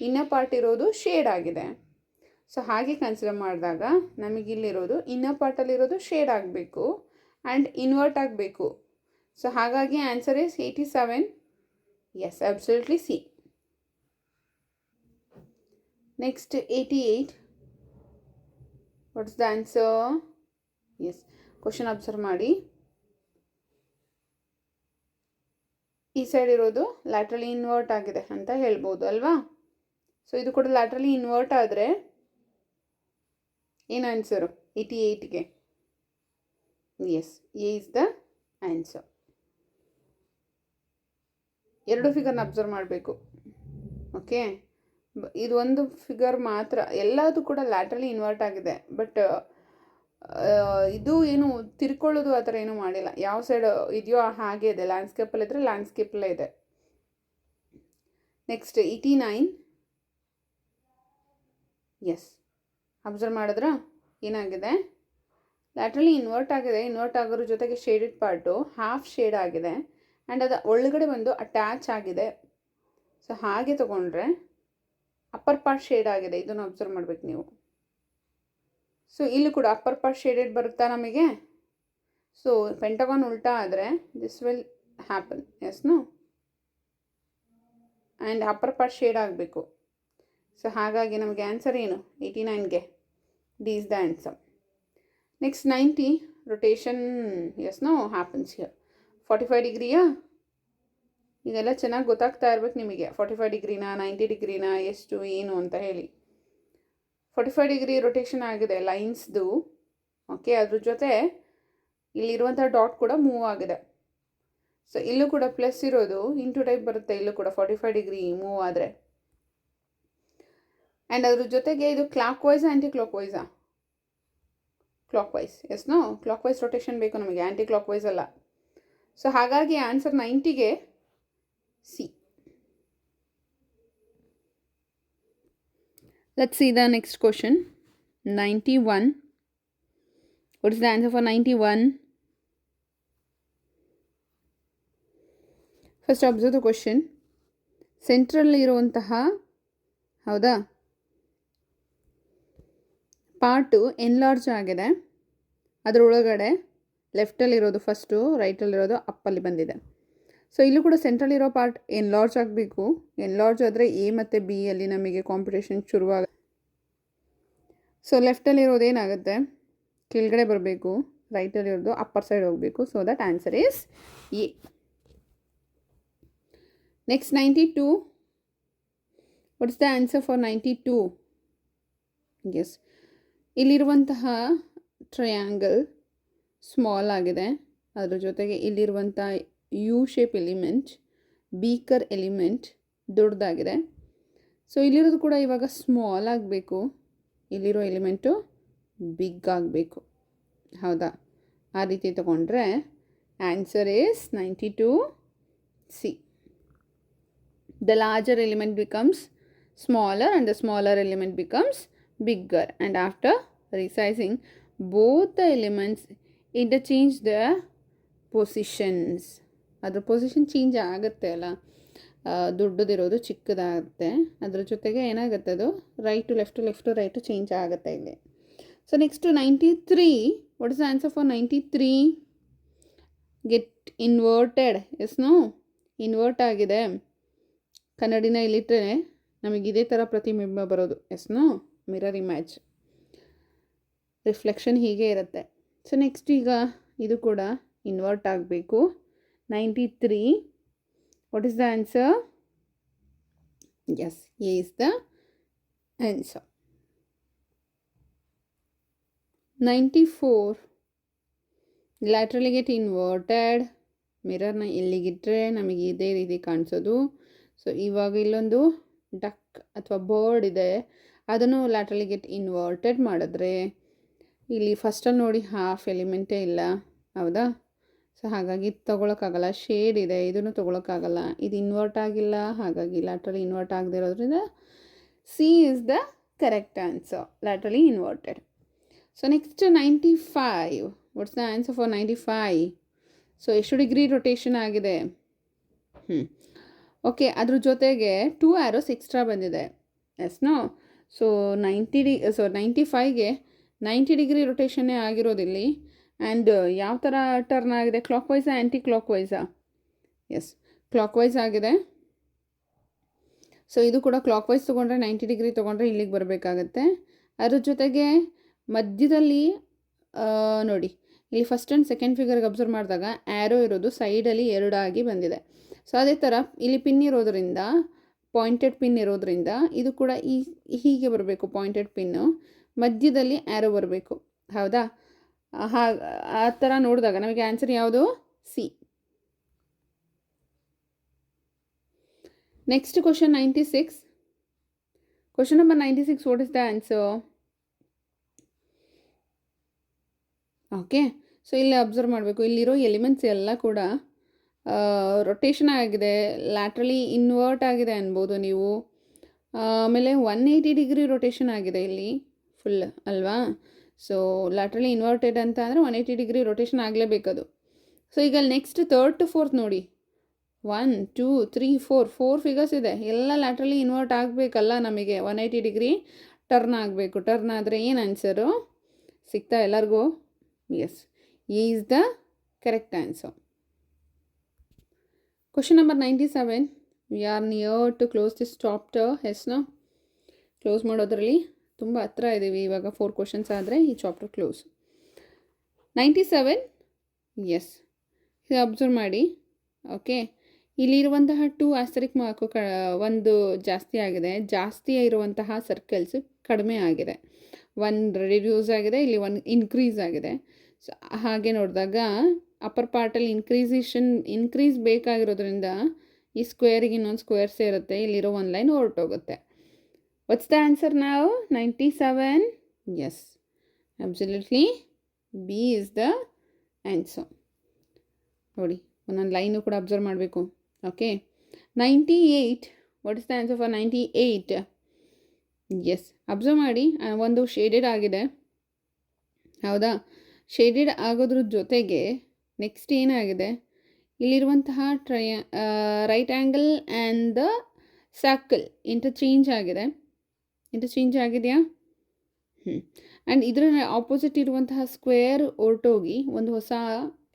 ಇನ್ನರ್ ಪಾರ್ಟ್ ಇರೋದು ಶೇಡ್ ಆಗಿದೆ. ಸೊ ಹಾಗೆ ಕನ್ಸಿಡರ್ ಮಾಡಿದಾಗ ನಮಗಿಲ್ಲಿರೋದು ಇನ್ನರ್ ಪಾರ್ಟಲ್ಲಿರೋದು ಶೇಡ್ ಆಗಬೇಕು ಆ್ಯಂಡ್ ಇನ್ವರ್ಟ್ ಆಗಬೇಕು. ಸೊ ಹಾಗಾಗಿ answer is 87. Yes, absolutely C. Next 88. What's the answer? Yes, question observe ಮಾಡಿ. ಈ ಸೈಡ್ ಇರೋದು ಲ್ಯಾಟ್ರಲಿ ಇನ್ವರ್ಟ್ ಆಗಿದೆ ಅಂತ ಹೇಳ್ಬೋದು ಅಲ್ವಾ. ಸೊ ಇದು ಕೂಡ ಲ್ಯಾಟ್ರಲಿ ಇನ್ವರ್ಟ್ ಆದರೆ ಏನು ಆನ್ಸರು 88ಗೆ? Yes, A is the answer. 2 ಫಿಗರ್ನ ಅಬ್ಸರ್ವ್ ಮಾಡಬೇಕು. ಓಕೆ, ಇದು ಒಂದು ಫಿಗರ್ ಮಾತ್ರ, ಎಲ್ಲದು ಕೂಡ ಲ್ಯಾಟ್ರಲಿ ಇನ್ವರ್ಟ್ ಆಗಿದೆ. ಬಟ್ ಇದು ಏನು ತಿರ್ಕೊಳ್ಳೋದು ಆ ಥರ ಏನೂ ಮಾಡಿಲ್ಲ. ಯಾವ ಸೈಡ್ ಇದೆಯೋ ಹಾಗೆ ಇದೆ. ಲ್ಯಾಂಡ್ಸ್ಕೇಪಲ್ಲಿದ್ದರೆ ಲ್ಯಾಂಡ್ಸ್ಕೇಪಲ್ಲೇ ಇದೆ. ನೆಕ್ಸ್ಟ್ 89. ಎಸ್, ಅಬ್ಸರ್ವ್ ಮಾಡಿದ್ರಾ ಏನಾಗಿದೆ? ಲ್ಯಾಟ್ರಲಿ ಇನ್ವರ್ಟ್ ಆಗಿದೆ. ಇನ್ವರ್ಟ್ ಆಗೋದ್ರ ಜೊತೆಗೆ ಶೇಡೆಡ್ ಪಾರ್ಟು ಹಾಫ್ ಶೇಡ್ ಆಗಿದೆ ಆ್ಯಂಡ್ ಅದು ಒಳಗಡೆ ಬಂದು ಅಟ್ಯಾಚ್ ಆಗಿದೆ. ಸೊ ಹಾಗೆ ತೊಗೊಂಡ್ರೆ ಅಪ್ಪರ್ ಪಾರ್ಟ್ ಶೇಡ್ ಆಗಿದೆ. ಇದನ್ನು ಅಬ್ಸರ್ವ್ ಮಾಡ್ಬೇಕು ನೀವು. ಸೊ ಇಲ್ಲಿ ಕೂಡ ಅಪ್ಪರ್ ಪಾರ್ಟ್ ಶೇಡೆಡ್ ಬರುತ್ತಾ ನಮಗೆ? ಸೊ ಪೆಂಟಗಾನ್ ಉಲ್ಟಾ ಆದರೆ this will happen. Yes no? And upper part shade ಆಗಬೇಕು. ಸೊ ಹಾಗಾಗಿ ನಮಗೆ ಆನ್ಸರ್ ಏನು? 89ಗೆ D is the answer. Next 90 rotation yes no happens here. 45 ಡಿಗ್ರಿಯಾ? ಇದೆಲ್ಲ ಚೆನ್ನಾಗಿ ಗೊತ್ತಾಗ್ತಾ ಇರ್ಬೇಕು ನಿಮಗೆ. 45 ಡಿಗ್ರಿನಾ 90 ಡಿಗ್ರಿನಾ ಎಷ್ಟು ಏನು ಅಂತ ಹೇಳಿ. 45 ಡಿಗ್ರಿ ರೊಟೇಷನ್ ಆಗಿದೆ ಲೈನ್ಸ್ದು. ಓಕೆ, ಅದ್ರ ಜೊತೆ ಇಲ್ಲಿರುವಂಥ ಡಾಟ್ ಕೂಡ ಮೂವ್ ಆಗಿದೆ. ಸೊ ಇಲ್ಲೂ ಕೂಡ ಪ್ಲಸ್ ಇರೋದು ಇಂಟು ಟೈಪ್ ಬರುತ್ತೆ. ಇಲ್ಲೂ ಕೂಡ 45 ಡಿಗ್ರಿ ಮೂವ್ ಆದರೆ. ಆ್ಯಂಡ್ ಅದ್ರ ಜೊತೆಗೆ ಇದು ಕ್ಲಾಕ್ ವೈಸಾ ಆ್ಯಂಟಿ ಕ್ಲಾಕ್ ವೈಸಾ? Clock wise. Yes no? Clock wise rotation ಬೇಕು ನಮಗೆ, ಆ್ಯಂಟಿ ಕ್ಲಾಕ್ ವೈಸ್ ಅಲ್ಲ. ಸೊ ಹಾಗಾಗಿ ಆನ್ಸರ್ 90ಗೆ C. Let's see the next question. 91. What is the answer for 91? First observe the question. ಸೆಂಟ್ರಲ್ಲಿ ಇರುವಂತಹ, ಹೌದಾ, ಪಾರ್ಟು ಎನ್ಲಾರ್ಜ್ ಆಗಿದೆ. ಅದರೊಳಗಡೆ ಲೆಫ್ಟಲ್ಲಿರೋದು ಫಸ್ಟು, ರೈಟಲ್ಲಿರೋದು ಅಪ್ಪಲ್ಲಿ ಬಂದಿದೆ. ಸೊ ಇಲ್ಲೂ ಕೂಡ ಸೆಂಟ್ರಲ್ಲಿರೋ ಪಾರ್ಟ್ ಎನ್ಲಾರ್ಜ್ ಆಗಬೇಕು. ಎನ್ಲಾರ್ಜ್ ಆದರೆ ಎ ಮತ್ತು ಬಿ ಅಲ್ಲಿ ನಮಗೆ ಕಾಂಪಿಟೇಷನ್ ಶುರುವಾಗ. ಸೊ ಲೆಫ್ಟಲ್ಲಿರೋದು ಏನಾಗುತ್ತೆ? ಕೆಳಗಡೆ ಬರಬೇಕು. ರೈಟಲ್ಲಿರೋದು ಅಪ್ಪರ್ ಸೈಡ್ ಹೋಗಬೇಕು. So that answer is A. Next 92. What is the answer for 92? Yes, ಇಲ್ಲಿರುವಂತಹ ಟ್ರಯಾಂಗಲ್ ಸ್ಮಾಲ್ ಆಗಿದೆ. ಅದ್ರ ಜೊತೆಗೆ ಇಲ್ಲಿರುವಂಥ U shape element, beaker element ದೊಡ್ಡದಾಗಿದೆ. ಸೊ ಇಲ್ಲಿರೋದು ಕೂಡ ಇವಾಗ ಸ್ಮಾಲ್ ಆಗಬೇಕು. ಇಲ್ಲಿರೋ ಎಲಿಮೆಂಟು ಬಿಗ್ ಆಗಬೇಕು. ಹೌದಾ? ಆ ರೀತಿ ತಗೊಂಡ್ರೆ answer is 92 C. The larger element becomes smaller and the smaller element becomes bigger, and after resizing both the elements interchange their positions. ಅದರ ಪೊಸಿಷನ್ ಚೇಂಜ್ ಆಗುತ್ತೆ ಅಲ್ಲ, ದೊಡ್ಡದಿರೋದು ಚಿಕ್ಕದಾಗುತ್ತೆ. ಅದ್ರ ಜೊತೆಗೆ ಏನಾಗುತ್ತೆ, ಅದು ರೈಟು ಲೆಫ್ಟು ರೈಟು ಚೇಂಜ್ ಆಗುತ್ತೆ ಇಲ್ಲಿ. So next 93. What is the answer for 93? Get inverted. Yes no? Invert ಆಗಿದೆ. ಕನ್ನಡಿನ ಇಲ್ಲಿಟ್ಟರೆ ನಮಗೆ ಇದೇ ಥರ ಪ್ರತಿಬಿಂಬ ಬರೋದು. Yes no? Mirror image, reflection ಹೀಗೆ ಇರುತ್ತೆ. ಸೊ ನೆಕ್ಸ್ಟ್ ಈಗ ಇದು ಕೂಡ ಇನ್ವರ್ಟ್ ಆಗಬೇಕು. 93. What is the answer? Yes, A is the answer. 94. Laterally get inverted. ಮಿರರ್ನ ಇಲ್ಲಿಗಿಟ್ಟರೆ ನಮಗೆ ಇದೇ ರೀತಿ ಕಾಣಿಸೋದು. ಸೊ ಇವಾಗ ಇಲ್ಲೊಂದು ಡಕ್ ಅಥವಾ ಬರ್ಡ್ ಇದೆ, ಅದನ್ನು ಲ್ಯಾಟ್ರಲಿ ಗೆಟ್ ಇನ್ವರ್ಟೆಡ್ ಮಾಡಿದ್ರೆ ಇಲ್ಲಿ ಫಸ್ಟಲ್ಲಿ ನೋಡಿ ಹಾಫ್ ಎಲಿಮೆಂಟೇ ಇಲ್ಲ. ಹೌದಾ? ಸೊ ಹಾಗಾಗಿ ತೊಗೊಳಕ್ಕಾಗಲ್ಲ. ಶೇಡ್ ಇದೆ, ಇದನ್ನು ತೊಗೊಳಕ್ಕಾಗಲ್ಲ. ಇದು ಇನ್ವರ್ಟ್ ಆಗಿಲ್ಲ, ಹಾಗಾಗಿ ಲ್ಯಾಟ್ರಲಿ ಇನ್ವರ್ಟ್ ಆಗದೆ ಇರೋದ್ರಿಂದ C is the correct answer, laterally inverted. So next 95. What's the answer for 95? So ಎಷ್ಟು ಡಿಗ್ರಿ ರೊಟೇಷನ್ ಆಗಿದೆ? ಓಕೆ, ಅದ್ರ ಜೊತೆಗೆ 2 ಆ್ಯರೋಸ್ ಎಕ್ಸ್ಟ್ರಾ ಬಂದಿದೆ. Yes no? ಸೊ 95ಗೆ 90 ಡಿಗ್ರಿ ರೊಟೇಷನ್ನೇ ಆಗಿರೋದಿಲ್ಲಿ. ಆ್ಯಂಡ್ ಯಾವ ಥರ ಟರ್ನ್ ಆಗಿದೆ? ಕ್ಲಾಕ್ ವೈಸಾ ಆ್ಯಂಟಿ ಕ್ಲಾಕ್ ವೈಸಾ? ಎಸ್, ಕ್ಲಾಕ್ ವೈಸ್ ಆಗಿದೆ. ಸೊ ಇದು ಕೂಡ ಕ್ಲಾಕ್ ವೈಸ್ ತೊಗೊಂಡ್ರೆ 90 ಡಿಗ್ರಿ ತೊಗೊಂಡ್ರೆ ಇಲ್ಲಿಗೆ ಬರಬೇಕಾಗತ್ತೆ. ಅದ್ರ ಜೊತೆಗೆ ಮಧ್ಯದಲ್ಲಿ ನೋಡಿ, ಇಲ್ಲಿ ಫಸ್ಟ್ ಆ್ಯಂಡ್ ಸೆಕೆಂಡ್ ಫಿಗರ್ಗೆ ಅಬ್ಸರ್ವ್ ಮಾಡಿದಾಗ ಆ್ಯರೋ ಇರೋದು ಸೈಡಲ್ಲಿ ಎರಡಾಗಿ ಬಂದಿದೆ. ಸೊ ಅದೇ ಥರ ಇಲ್ಲಿ ಪಿನ್ ಇರೋದ್ರಿಂದ, ಪಾಯಿಂಟೆಡ್ ಪಿನ್ ಇರೋದ್ರಿಂದ ಇದು ಕೂಡ ಹೀಗೆ ಬರಬೇಕು. ಪಾಯಿಂಟೆಡ್ ಪಿನ್ನು ಮಧ್ಯದಲ್ಲಿ ಆ್ಯರೋ ಬರಬೇಕು. ಹೌದಾ? ಆ ಥರ ನೋಡಿದಾಗ ನಮಗೆ ಆನ್ಸರ್ ಯಾವುದು? C. Next question 96. Question number 96. What is the answer? Okay, so ಇಲ್ಲಿ ಅಬ್ಸರ್ವ್ ಮಾಡಬೇಕು. ಇಲ್ಲಿರೋ ಎಲಿಮೆಂಟ್ಸ್ ಎಲ್ಲ ಕೂಡ ರೊಟೇಷನ್ ಆಗಿದೆ, ಲ್ಯಾಟ್ರಲಿ ಇನ್ವರ್ಟ್ ಆಗಿದೆ ಅನ್ಬೋದು ನೀವು. ಆಮೇಲೆ 180 ಡಿಗ್ರಿ ರೊಟೇಷನ್ ಆಗಿದೆ ಇಲ್ಲಿ ಫುಲ್ ಅಲ್ವಾ. ಸೊ ಲ್ಯಾಟ್ರಲಿ ಇನ್ವರ್ಟೆಡ್ ಅಂತ ಅಂದರೆ 180 ಡಿಗ್ರಿ ರೊಟೇಷನ್ ಆಗಲೇಬೇಕದು. ಸೊ ಈಗ ನೆಕ್ಸ್ಟ್ 3rd to 4th ನೋಡಿ, 1 2 3 4 ಫಿಗರ್ಸ್ ಇದೆ. ಎಲ್ಲ ಲ್ಯಾಟ್ರಲಿ ಇನ್ವರ್ಟ್ ಆಗಬೇಕಲ್ಲ, ನಮಗೆ 180 ಡಿಗ್ರಿ ಟರ್ನ್ ಆಗಬೇಕು. ಟರ್ನ್ ಆದರೆ ಏನು ಆನ್ಸರು ಸಿಗ್ತಾ ಎಲ್ಲರಿಗೂ? Yes, is the correct answer. Question number 97. We are near to close this chapter. ಎಸ್ನ ಕ್ಲೋಸ್ ಮಾಡೋದ್ರಲ್ಲಿ ತುಂಬ ಹತ್ರ ಇದ್ದೀವಿ ಇವಾಗ. 4 ಕ್ವಶನ್ಸ್ ಆದರೆ ಈ ಚಾಪ್ಟರ್ ಕ್ಲೋಸ್. 97. ಎಸ್, ಅಬ್ಸರ್ವ್ ಮಾಡಿ. ಓಕೆ, ಇಲ್ಲಿರುವಂತಹ 2 ಆಸ್ಟರಿಕ್ ಮಾರ್ಕು ಒಂದು ಜಾಸ್ತಿ ಆಗಿದೆ. ಜಾಸ್ತಿ ಇರುವಂತಹ ಸರ್ಕಲ್ಸ್ ಕಡಿಮೆ ಆಗಿದೆ. 1 ರಿಡ್ಯೂಸ್ ಆಗಿದೆ, ಇಲ್ಲಿ 1 ಇನ್ಕ್ರೀಸ್ ಆಗಿದೆ. ಸೊ ಹಾಗೆ ನೋಡಿದಾಗ ಅಪ್ಪರ್ ಪಾರ್ಟಲ್ಲಿ ಇನ್ಕ್ರೀಸ್ ಬೇಕಾಗಿರೋದ್ರಿಂದ ಈ ಸ್ಕ್ವೇರಿಗೆ ಇನ್ನೊಂದು ಸ್ಕ್ವೇರ್ ಸೇರುತ್ತೆ, ಇಲ್ಲಿರೋ 1 ಲೈನ್ ಹೊರಟೋಗುತ್ತೆ. ವಾಟ್ಸ್ ದ ಆನ್ಸರ್ ನಾವು? 97. Yes, absolutely B is the answer. ನೋಡಿ, ಒಂದೊಂದು ಲೈನು ಕೂಡ ಅಬ್ಸರ್ವ್ ಮಾಡಬೇಕು. Okay, 98. What is the answer for 98? Yes, observe ಮಾಡಿ, ಒಂದು ಶೇಡೆಡ್ ಆಗಿದೆ ಹೌದಾ. ಶೇಡೆಡ್ ಆಗೋದ್ರ ಜೊತೆಗೆ ನೆಕ್ಸ್ಟ್ ಏನಾಗಿದೆ, ಇಲ್ಲಿರುವಂತಹ right angle and the circle interchange ಆಗಿದೆ. ಇಂಟರ್ಚೇಂಜ್ ಆಗಿದೆಯಾ? ಆ್ಯಂಡ್ ಇದರ ಆಪೋಸಿಟ್ ಇರುವಂತಹ ಸ್ಕ್ವೇರ್ ಹೊರಟೋಗಿ ಒಂದು ಹೊಸ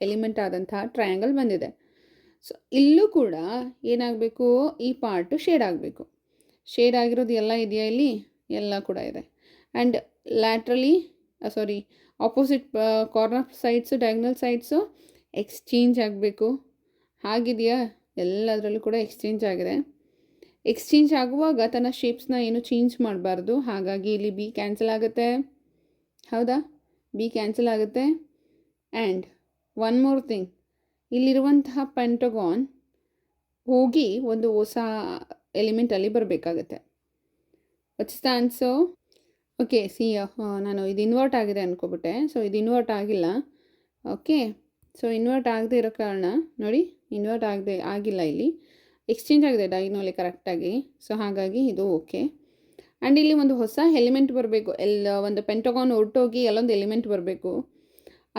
ಎಲಿಮೆಂಟ್ ಆದಂತಹ ಟ್ರಯಾಂಗಲ್ ಬಂದಿದೆ. ಸೊ ಇಲ್ಲೂ ಕೂಡ ಏನಾಗಬೇಕು, ಈ ಪಾರ್ಟು ಶೇಡ್ ಆಗಬೇಕು. ಶೇಡ್ ಆಗಿರೋದು ಎಲ್ಲ ಇದೆಯಾ ಇಲ್ಲಿ? ಎಲ್ಲ ಕೂಡ ಇದೆ. And laterally opposite corner sides, diagonal sides exchange ಆಗಬೇಕು. ಹಾಗಿದೆಯಾ? ಎಲ್ಲದರಲ್ಲೂ ಕೂಡ ಎಕ್ಸ್ಚೇಂಜ್ ಆಗಿದೆ. ಎಕ್ಸ್ಚೇಂಜ್ ಆಗುವಾಗ ತನ್ನ ಶೇಪ್ಸ್ನ ಏನು ಚೇಂಜ್ ಮಾಡಬಾರ್ದು. ಹಾಗಾಗಿ ಇಲ್ಲಿ ಬಿ ಕ್ಯಾನ್ಸಲ್ ಆಗುತ್ತೆ. ಹೌದಾ, ಬಿ ಕ್ಯಾನ್ಸಲ್ ಆಗುತ್ತೆ. ಆ್ಯಂಡ್ ಒನ್ ಮೋರ್ ಥಿಂಗ್, ಇಲ್ಲಿರುವಂತಹ ಪೆಂಟಗಾನ್ ಹೋಗಿ ಒಂದು ಹೊಸ ಎಲಿಮೆಂಟಲ್ಲಿ ಬರಬೇಕಾಗತ್ತೆ. What's the answer? ಓಕೆ, ನಾನು ಇದು ಇನ್ವರ್ಟ್ ಆಗಿದೆ ಅಂದ್ಕೊಬಿಟ್ಟೆ. ಸೊ ಇದು ಇನ್ವರ್ಟ್ ಆಗಿಲ್ಲ. ಓಕೆ, ಸೊ ಇನ್ವರ್ಟ್ ಆಗದೆ ಇರೋ ಕಾರಣ ನೋಡಿ, ಇನ್ವರ್ಟ್ ಆಗಿಲ್ಲ, ಇಲ್ಲಿ ಎಕ್ಸ್ಚೇಂಜ್ ಆಗಿದೆ ಡಯಾಗ್ನಲಿ ಕರೆಕ್ಟಾಗಿ. ಸೊ ಹಾಗಾಗಿ ಇದು ಓಕೆ. ಆ್ಯಂಡ್ ಇಲ್ಲಿ ಒಂದು ಹೊಸ ಎಲಿಮೆಂಟ್ ಬರಬೇಕು. ಒಂದು ಪೆಂಟಗಾನ್ ಹೊರಟೋಗಿ ಎಲ್ಲೊಂದು ಎಲಿಮೆಂಟ್ ಬರಬೇಕು.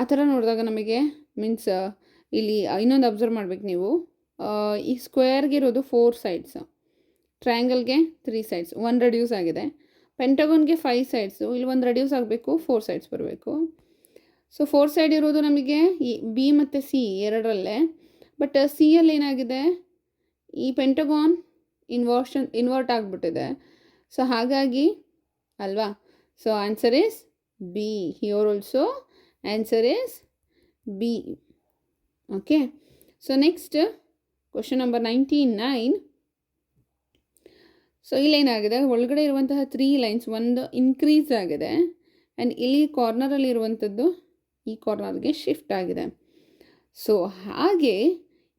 ಆ ಥರ ನೋಡಿದಾಗ ನಮಗೆ ಮೀನ್ಸ್ ಇಲ್ಲಿ ಇನ್ನೊಂದು ಅಬ್ಸರ್ವ್ ಮಾಡಬೇಕು ನೀವು. ಈ ಸ್ಕ್ವೇರ್ಗೆ ಇರೋದು 4 ಸೈಡ್ಸ್, ಟ್ರಯಾಂಗಲ್ಗೆ 3 ಸೈಡ್ಸ್, 1 ರೆಡ್ಯೂಸ್ ಆಗಿದೆ. ಪೆಂಟಗಾನ್ಗೆ 5 ಸೈಡ್ಸು, ಇಲ್ಲಿ 1 ರೆಡ್ಯೂಸ್ ಆಗಬೇಕು, 4 ಸೈಡ್ಸ್ ಬರಬೇಕು. ಸೊ 4 ಸೈಡ್ ಇರೋದು ನಮಗೆ ಈ ಬಿ ಮತ್ತು ಸಿ ಎರಡರಲ್ಲೇ. ಬಟ್ ಸಿಯಲ್ಲಿ ಏನಾಗಿದೆ, ಈ ಪೆಂಟಗಾನ್ ಇನ್ವರ್ಟ್ ಆಗಿಬಿಟ್ಟಿದೆ. ಸೊ ಹಾಗಾಗಿ ಅಲ್ವಾ. So answer is B. Here also answer is B. Okay, so next question number 99. So ಇಲ್ಲೇನಾಗಿದೆ, ಒಳಗಡೆ ಇರುವಂತಹ 3 ಲೈನ್ಸ್ ಒಂದು ಇನ್ಕ್ರೀಸ್ ಆಗಿದೆ. ಆ್ಯಂಡ್ ಇಲ್ಲಿ ಕಾರ್ನರಲ್ಲಿ ಇರುವಂಥದ್ದು ಈ ಕಾರ್ನರ್ಗೆ ಶಿಫ್ಟ್ ಆಗಿದೆ. ಸೊ ಹಾಗೆ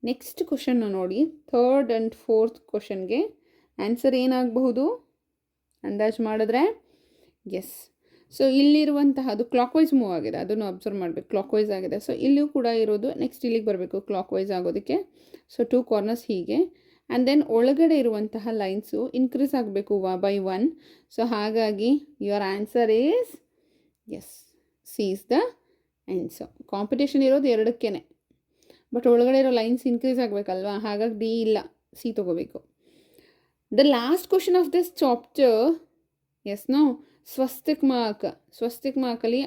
ನೆಕ್ಸ್ಟ್ ಕ್ವಶನ್ನ ನೋಡಿ, 3rd and 4th ಕ್ವಶನ್ಗೆ ಆನ್ಸರ್ ಏನಾಗಬಹುದು ಅಂದಾಜು ಮಾಡಿದ್ರೆ? ಎಸ್, ಸೊ ಇಲ್ಲಿರುವಂತಹ ಅದು ಕ್ಲಾಕ್ ವೈಸ್ ಮೂವ್ ಆಗಿದೆ, ಅದನ್ನು ಅಬ್ಸರ್ವ್ ಮಾಡಬೇಕು. ಕ್ಲಾಕ್ ವೈಸ್ ಆಗಿದೆ. ಸೊ ಇಲ್ಲಿಯೂ ಕೂಡ ಇರೋದು ನೆಕ್ಸ್ಟ್ ಇಲ್ಲಿಗೆ ಬರಬೇಕು ಕ್ಲಾಕ್ ವೈಸ್ ಆಗೋದಕ್ಕೆ. ಸೊ 2 ಕಾರ್ನರ್ಸ್ ಹೀಗೆ. ಆ್ಯಂಡ್ ದೆನ್ ಒಳಗಡೆ ಇರುವಂತಹ ಲೈನ್ಸು ಇನ್ಕ್ರೀಸ್ ಆಗಬೇಕು by 1. ಸೊ ಹಾಗಾಗಿ your answer is yes, C is the answer. Competition ಇರೋದು 2ಕ್ಕೇ, ಬಟ್ ಒಳಗಡೆ ಇರೋ ಲೈನ್ಸ್ ಇನ್ಕ್ರೀಸ್ ಆಗಬೇಕಲ್ವಾ. ಹಾಗಾಗಿ ಡಿ ಇಲ್ಲ, ಸಿ ತೊಗೋಬೇಕು. The last question of this chapter. Yes no, ಸ್ವಸ್ತಿಕ್ ಮಾರ್ಕಲ್ಲಿ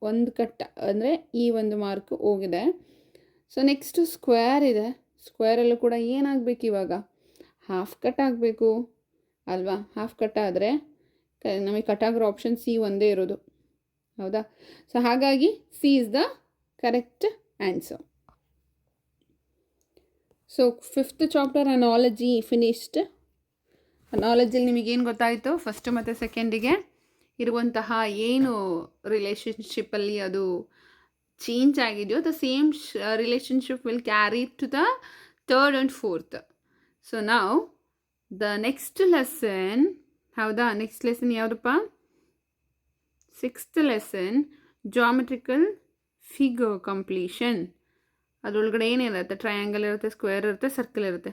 ಒಂದು ಕಟ್ಟ ಅಂದರೆ ಈ ಒಂದು ಮಾರ್ಕ್ ಹೋಗಿದೆ. ಸೊ ನೆಕ್ಸ್ಟು ಸ್ಕ್ವೇರ್ ಇದೆ. ಸ್ಕ್ವೇರಲ್ಲೂ ಕೂಡ ಏನಾಗಬೇಕು ಇವಾಗ? ಹಾಫ್ ಕಟ್ ಆಗಬೇಕು ಅಲ್ವಾ. ಹಾಫ್ ಕಟ್ ಆದರೆ ನಮಗೆ ಕಟ್ ಆಗಿರೋ ಆಪ್ಷನ್ ಸಿ ಒಂದೇ ಇರೋದು, ಹೌದಾ. ಸೊ ಹಾಗಾಗಿ C is the correct answer. So 5th chapter analogy finished. ಅನಾಲಜಿಯಲ್ಲಿ ನಿಮಗೇನು ಗೊತ್ತಾಯಿತು? ಫಸ್ಟ್ ಮತ್ತು ಸೆಕೆಂಡಿಗೆ ಇರುವಂತಹ ಏನು ರಿಲೇಷನ್ಶಿಪ್ಪಲ್ಲಿ ಅದು ಚೇಂಜ್ ಆಗಿದೆಯೋ the same relationship will carry to the 3rd and 4th. So ನಾವು ದ ನೆಕ್ಸ್ಟ್ ಲೆಸನ್, ಹೌದಾ, ನೆಕ್ಸ್ಟ್ ಲೆಸನ್ ಯಾವುದಪ್ಪ? 6th lesson, geometrical figure completion. ಅದರೊಳಗಡೆ ಏನಿರುತ್ತೆ? ಟ್ರಯಾಂಗಲ್ ಇರುತ್ತೆ, ಸ್ಕ್ವೇರ್ ಇರುತ್ತೆ, ಸರ್ಕಲ್ ಇರುತ್ತೆ.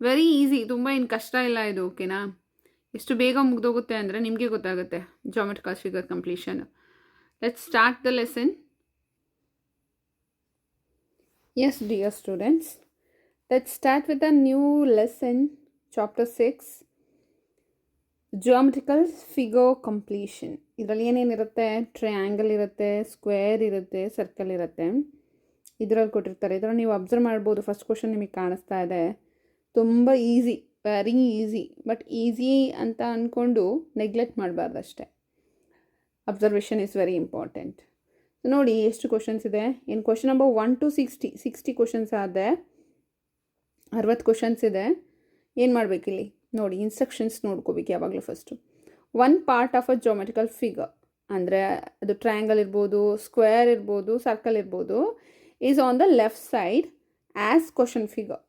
ವೆರಿ ಈಸಿ, ತುಂಬ ಏನು ಕಷ್ಟ ಇಲ್ಲ ಇದು, ಓಕೆನಾ. ಎಷ್ಟು ಬೇಗ ಮುಗ್ದೋಗುತ್ತೆ ಅಂದರೆ ನಿಮಗೆ ಗೊತ್ತಾಗುತ್ತೆ geometrical figure completion. Let's start the lesson. S dear students, let's start with a new lesson, chapter 6, geometrical figure completion. ಇದರಲ್ಲಿ ಏನೇನಿರುತ್ತೆ? ಟ್ರಯಾಂಗಲ್ ಇರುತ್ತೆ, ಸ್ಕ್ವೇರ್ ಇರುತ್ತೆ, ಸರ್ಕಲ್ ಇರುತ್ತೆ. ಇದರಲ್ಲಿ ಕೊಟ್ಟಿರ್ತಾರೆ. ಇದರಲ್ಲಿ ನೀವು ಅಬ್ಸರ್ವ್ ಮಾಡ್ಬೋದು. ಫಸ್ಟ್ ಕ್ವಶನ್ ನಿಮಗೆ ಕಾಣಿಸ್ತಾ ಇದೆ. ತುಂಬ easy, very easy. But easy ಅಂತ ಅಂದ್ಕೊಂಡು ನೆಗ್ಲೆಕ್ಟ್ ಮಾಡಬಾರ್ದು ಅಷ್ಟೇ. Observation is very important. ನೋಡಿ ಎಷ್ಟು ಕ್ವಶನ್ಸ್ ಇದೆ. ಏನು ಕ್ವಶನ್ ನಂಬರ್ 1 to 60 ಕ್ವಶನ್ಸ್ ಆದೆ. 60 ಕ್ವಶನ್ಸ್ ಇದೆ. ಏನು ಮಾಡಬೇಕಿಲ್ಲಿ ನೋಡಿ, ಇನ್ಸ್ಟ್ರಕ್ಷನ್ಸ್ ನೋಡ್ಕೋಬೇಕು ಯಾವಾಗಲೂ. First one part of a geometrical figure ಅಂದರೆ ಅದು ಟ್ರಯಾಂಗಲ್ ಇರ್ಬೋದು, ಸ್ಕ್ವೇರ್ ಇರ್ಬೋದು, ಸರ್ಕಲ್ ಇರ್ಬೋದು, is on the left side as question figure.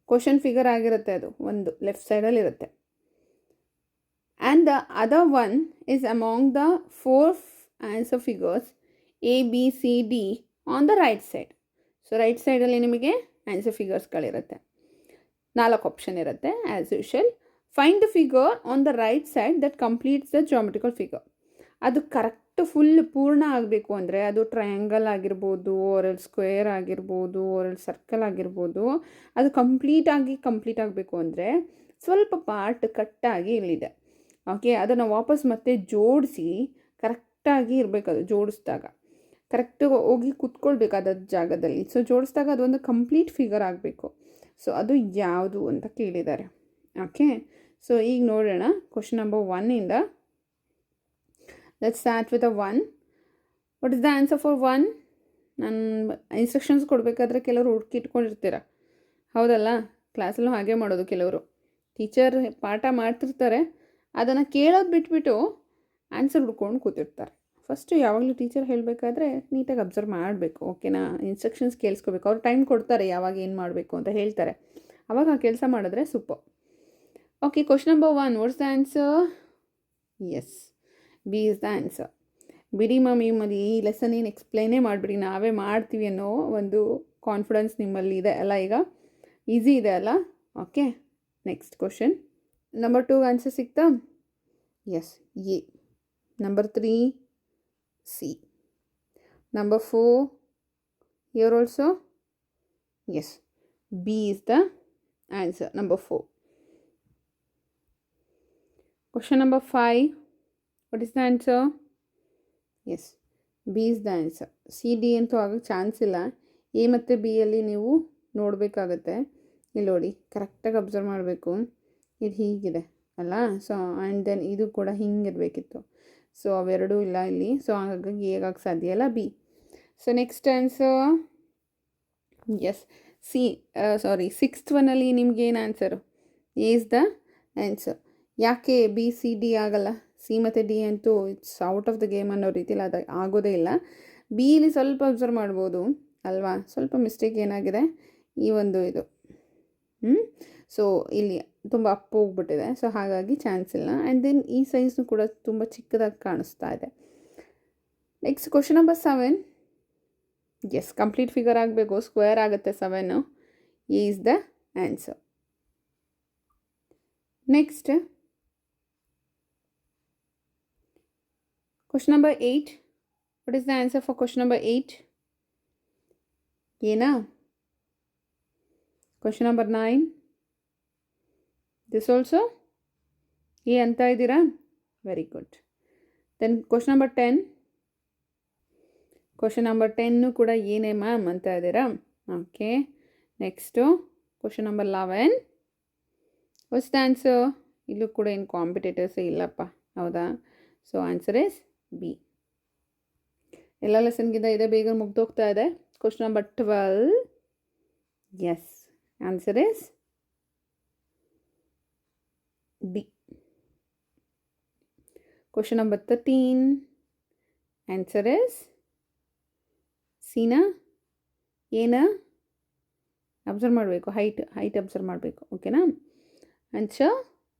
Question figure ಆಗಿರುತ್ತೆ, ಅದು ಒಂದು ಲೆಫ್ಟ್ ಸೈಡಲ್ಲಿ ಇರುತ್ತೆ. And the other one is among the 4 answer figures A, B, C, D on the right side. So right ಸೈಡಲ್ಲಿ ನಿಮಗೆ answer ಫಿಗರ್ಸ್ಗಳಿರುತ್ತೆ. 4 option ಇರುತ್ತೆ as usual. Find the figure on the right side that completes the geometrical figure. ಅದು correct full ಪೂರ್ಣ ಆಗಬೇಕು ಅಂದರೆ ಅದು triangle ಆಗಿರ್ಬೋದು, oral square ಆಗಿರ್ಬೋದು, ಓರಲ್ ಸರ್ಕಲ್ ಆಗಿರ್ಬೋದು. ಅದು ಕಂಪ್ಲೀಟ್ ಆಗಬೇಕು ಅಂದರೆ ಸ್ವಲ್ಪ ಪಾರ್ಟ್ ಕಟ್ಟಾಗಿ ಇಲ್ಲಿದೆ. ಓಕೆ, ಅದನ್ನು ವಾಪಸ್ ಮತ್ತೆ ಜೋಡಿಸಿ ಕರೆಕ್ಟಾಗಿ ಇರಬೇಕು. ಅದು ಜೋಡಿಸಿದಾಗ ಕರೆಕ್ಟಾಗಿ ಹೋಗಿ ಕುತ್ಕೊಳ್ಬೇಕಾದ ಜಾಗದಲ್ಲಿ. ಸೊ ಜೋಡಿಸಿದಾಗ ಅದೊಂದು ಕಂಪ್ಲೀಟ್ ಫಿಗರ್ ಆಗಬೇಕು. ಸೊ ಅದು ಯಾವುದು ಅಂತ ಕೇಳಿದ್ದಾರೆ. ಓಕೆ, ಸೊ ಈಗ ನೋಡೋಣ ಕ್ವಶನ್ ನಂಬರ್ 1ಇಂದ. Let's start with 1. What is the answer for 1? ನಾನು ಇನ್ಸ್ಟ್ರಕ್ಷನ್ಸ್ ಕೊಡಬೇಕಾದ್ರೆ ಕೆಲವರು ಹುಡುಕಿಟ್ಕೊಂಡಿರ್ತೀರ, ಹೌದಲ್ಲ? ಕ್ಲಾಸಲ್ಲೂ ಹಾಗೆ ಮಾಡೋದು ಕೆಲವರು. ಟೀಚರ್ ಪಾಠ ಮಾಡ್ತಿರ್ತಾರೆ, ಅದನ್ನು ಕೇಳೋದು ಬಿಟ್ಬಿಟ್ಟು ಆನ್ಸರ್ ಹುಡ್ಕೊಂಡು ಕೂತಿರ್ತಾರೆ. ಫಸ್ಟು ಯಾವಾಗಲೂ ಟೀಚರ್ ಹೇಳಬೇಕಾದ್ರೆ ನೀಟಾಗಿ ಅಬ್ಸರ್ವ್ ಮಾಡಬೇಕು, ಓಕೆನಾ? ಇನ್ಸ್ಟ್ರಕ್ಷನ್ಸ್ ಕೇಳಿಸ್ಕೋಬೇಕು. ಅವ್ರು ಟೈಮ್ ಕೊಡ್ತಾರೆ, ಯಾವಾಗ ಏನು ಮಾಡಬೇಕು ಅಂತ ಹೇಳ್ತಾರೆ. ಆವಾಗ ಆ ಕೆಲಸ ಮಾಡಿದ್ರೆ super. Okay, question number 1, what's the answer? Yes, B is the answer. ಬಿಡಿ ಮ್ಯಾಮ್, ನಿಮ್ಮಲ್ಲಿ ಈ ಲೆಸನ್ ಏನು ಎಕ್ಸ್ಪ್ಲೈನೇ ಮಾಡಿಬಿಡಿ, ನಾವೇ ಮಾಡ್ತೀವಿ ಅನ್ನೋ ಒಂದು ಕಾನ್ಫಿಡೆನ್ಸ್ ನಿಮ್ಮಲ್ಲಿ ಇದೆ ಅಲ್ಲ? ಈಗ ಈಸಿ ಇದೆ ಅಲ್ಲ? Okay, next question. Number 2 answer ಸಿಗ್ತಾ? Yes, A. Number 3, C. Number 4, here also, yes, B is the answer, number 4. Question number 5, what is the answer? Yes, B is the answer. C, D ಅಂತೂ ಆಗೋಕ್ಕೆ chance ಇಲ್ಲ. A ಮತ್ತು B ಅಲ್ಲಿ ನೀವು ನೋಡಬೇಕಾಗತ್ತೆ. ಇಲ್ಲಿ ನೋಡಿ, ಕರೆಕ್ಟಾಗಿ ಅಬ್ಸರ್ವ್ ಮಾಡಬೇಕು. ಇದು ಹೀಗಿದೆ ಅಲ್ಲ? ಸೊ ಆ್ಯಂಡ್ ದೆನ್ ಇದು ಕೂಡ ಹಿಂಗಿರಬೇಕಿತ್ತು. ಸೊ ಅವೆರಡೂ ಇಲ್ಲ ಇಲ್ಲಿ. ಸೊ ಹಾಗಾಗಿ ಹೇಗಾಗಿ ಸಾಧ್ಯ ಇಲ್ಲ, B. So next answer, yes, C. Sixth ಒನ್ನಲ್ಲಿ ನಿಮ್ಗೇನು answer? A is the answer. ಯಾಕೆ ಬಿ, ಸಿ, ಡಿ ಆಗಲ್ಲ? ಸಿ ಮತ್ತು ಡಿ ಅಂತೂ it's out of the game ಅನ್ನೋ ರೀತಿಲಿ ಅದು ಆಗೋದೇ ಇಲ್ಲ. ಬಿ ಇಲ್ಲಿ ಸ್ವಲ್ಪ ಅಬ್ಸರ್ವ್ ಮಾಡ್ಬೋದು ಅಲ್ವಾ? ಸ್ವಲ್ಪ ಮಿಸ್ಟೇಕ್ ಏನಾಗಿದೆ, ಈ ಒಂದು ಇದು ಸೊ ಇಲ್ಲಿ ತುಂಬ ಅಪ್ಪು ಹೋಗ್ಬಿಟ್ಟಿದೆ. ಸೊ ಹಾಗಾಗಿ ಚಾನ್ಸ್ ಇಲ್ಲ. ಆ್ಯಂಡ್ ದೆನ್ ಈ ಸೈಜ್ನು ಕೂಡ ತುಂಬ ಚಿಕ್ಕದಾಗಿ ಕಾಣಿಸ್ತಾ ಇದೆ. Next question number 7. Yes, complete figure ಆಗಬೇಕು, ಸ್ಕ್ವೇರ್ ಆಗುತ್ತೆ 7. A is the answer. Next question number 8. What is the answer for question number 8? ಏನಾ? Question number 9. This also A ಅಂತ ಇದ್ದೀರಾ? Very good. Then question number 10. Question number 10 ಕೂಡ ಏನೇ ma'am ಅಂತ ಇದ್ದೀರಾ? Okay, next question number 11. What's the answer? ಇಲ್ಲೂ ಕೂಡ ಏನು ಕಾಂಪಿಟೇಟರ್ಸೇ ಇಲ್ಲಪ್ಪ, ಹೌದಾ? So answer is B. ಎಲ್ಲ ಲೆಸನ್ಗಿಂತ ಇದೇ ಬೇಗ ಮುಗ್ದೋಗ್ತಾ ಇದೆ. Question number 12. Yes, answer is B. Question number 13. Answer is C na? A na? Observe ಮಾಡಬೇಕು, height observe ಮಾಡಬೇಕು, ಓಕೆನಾ? Answer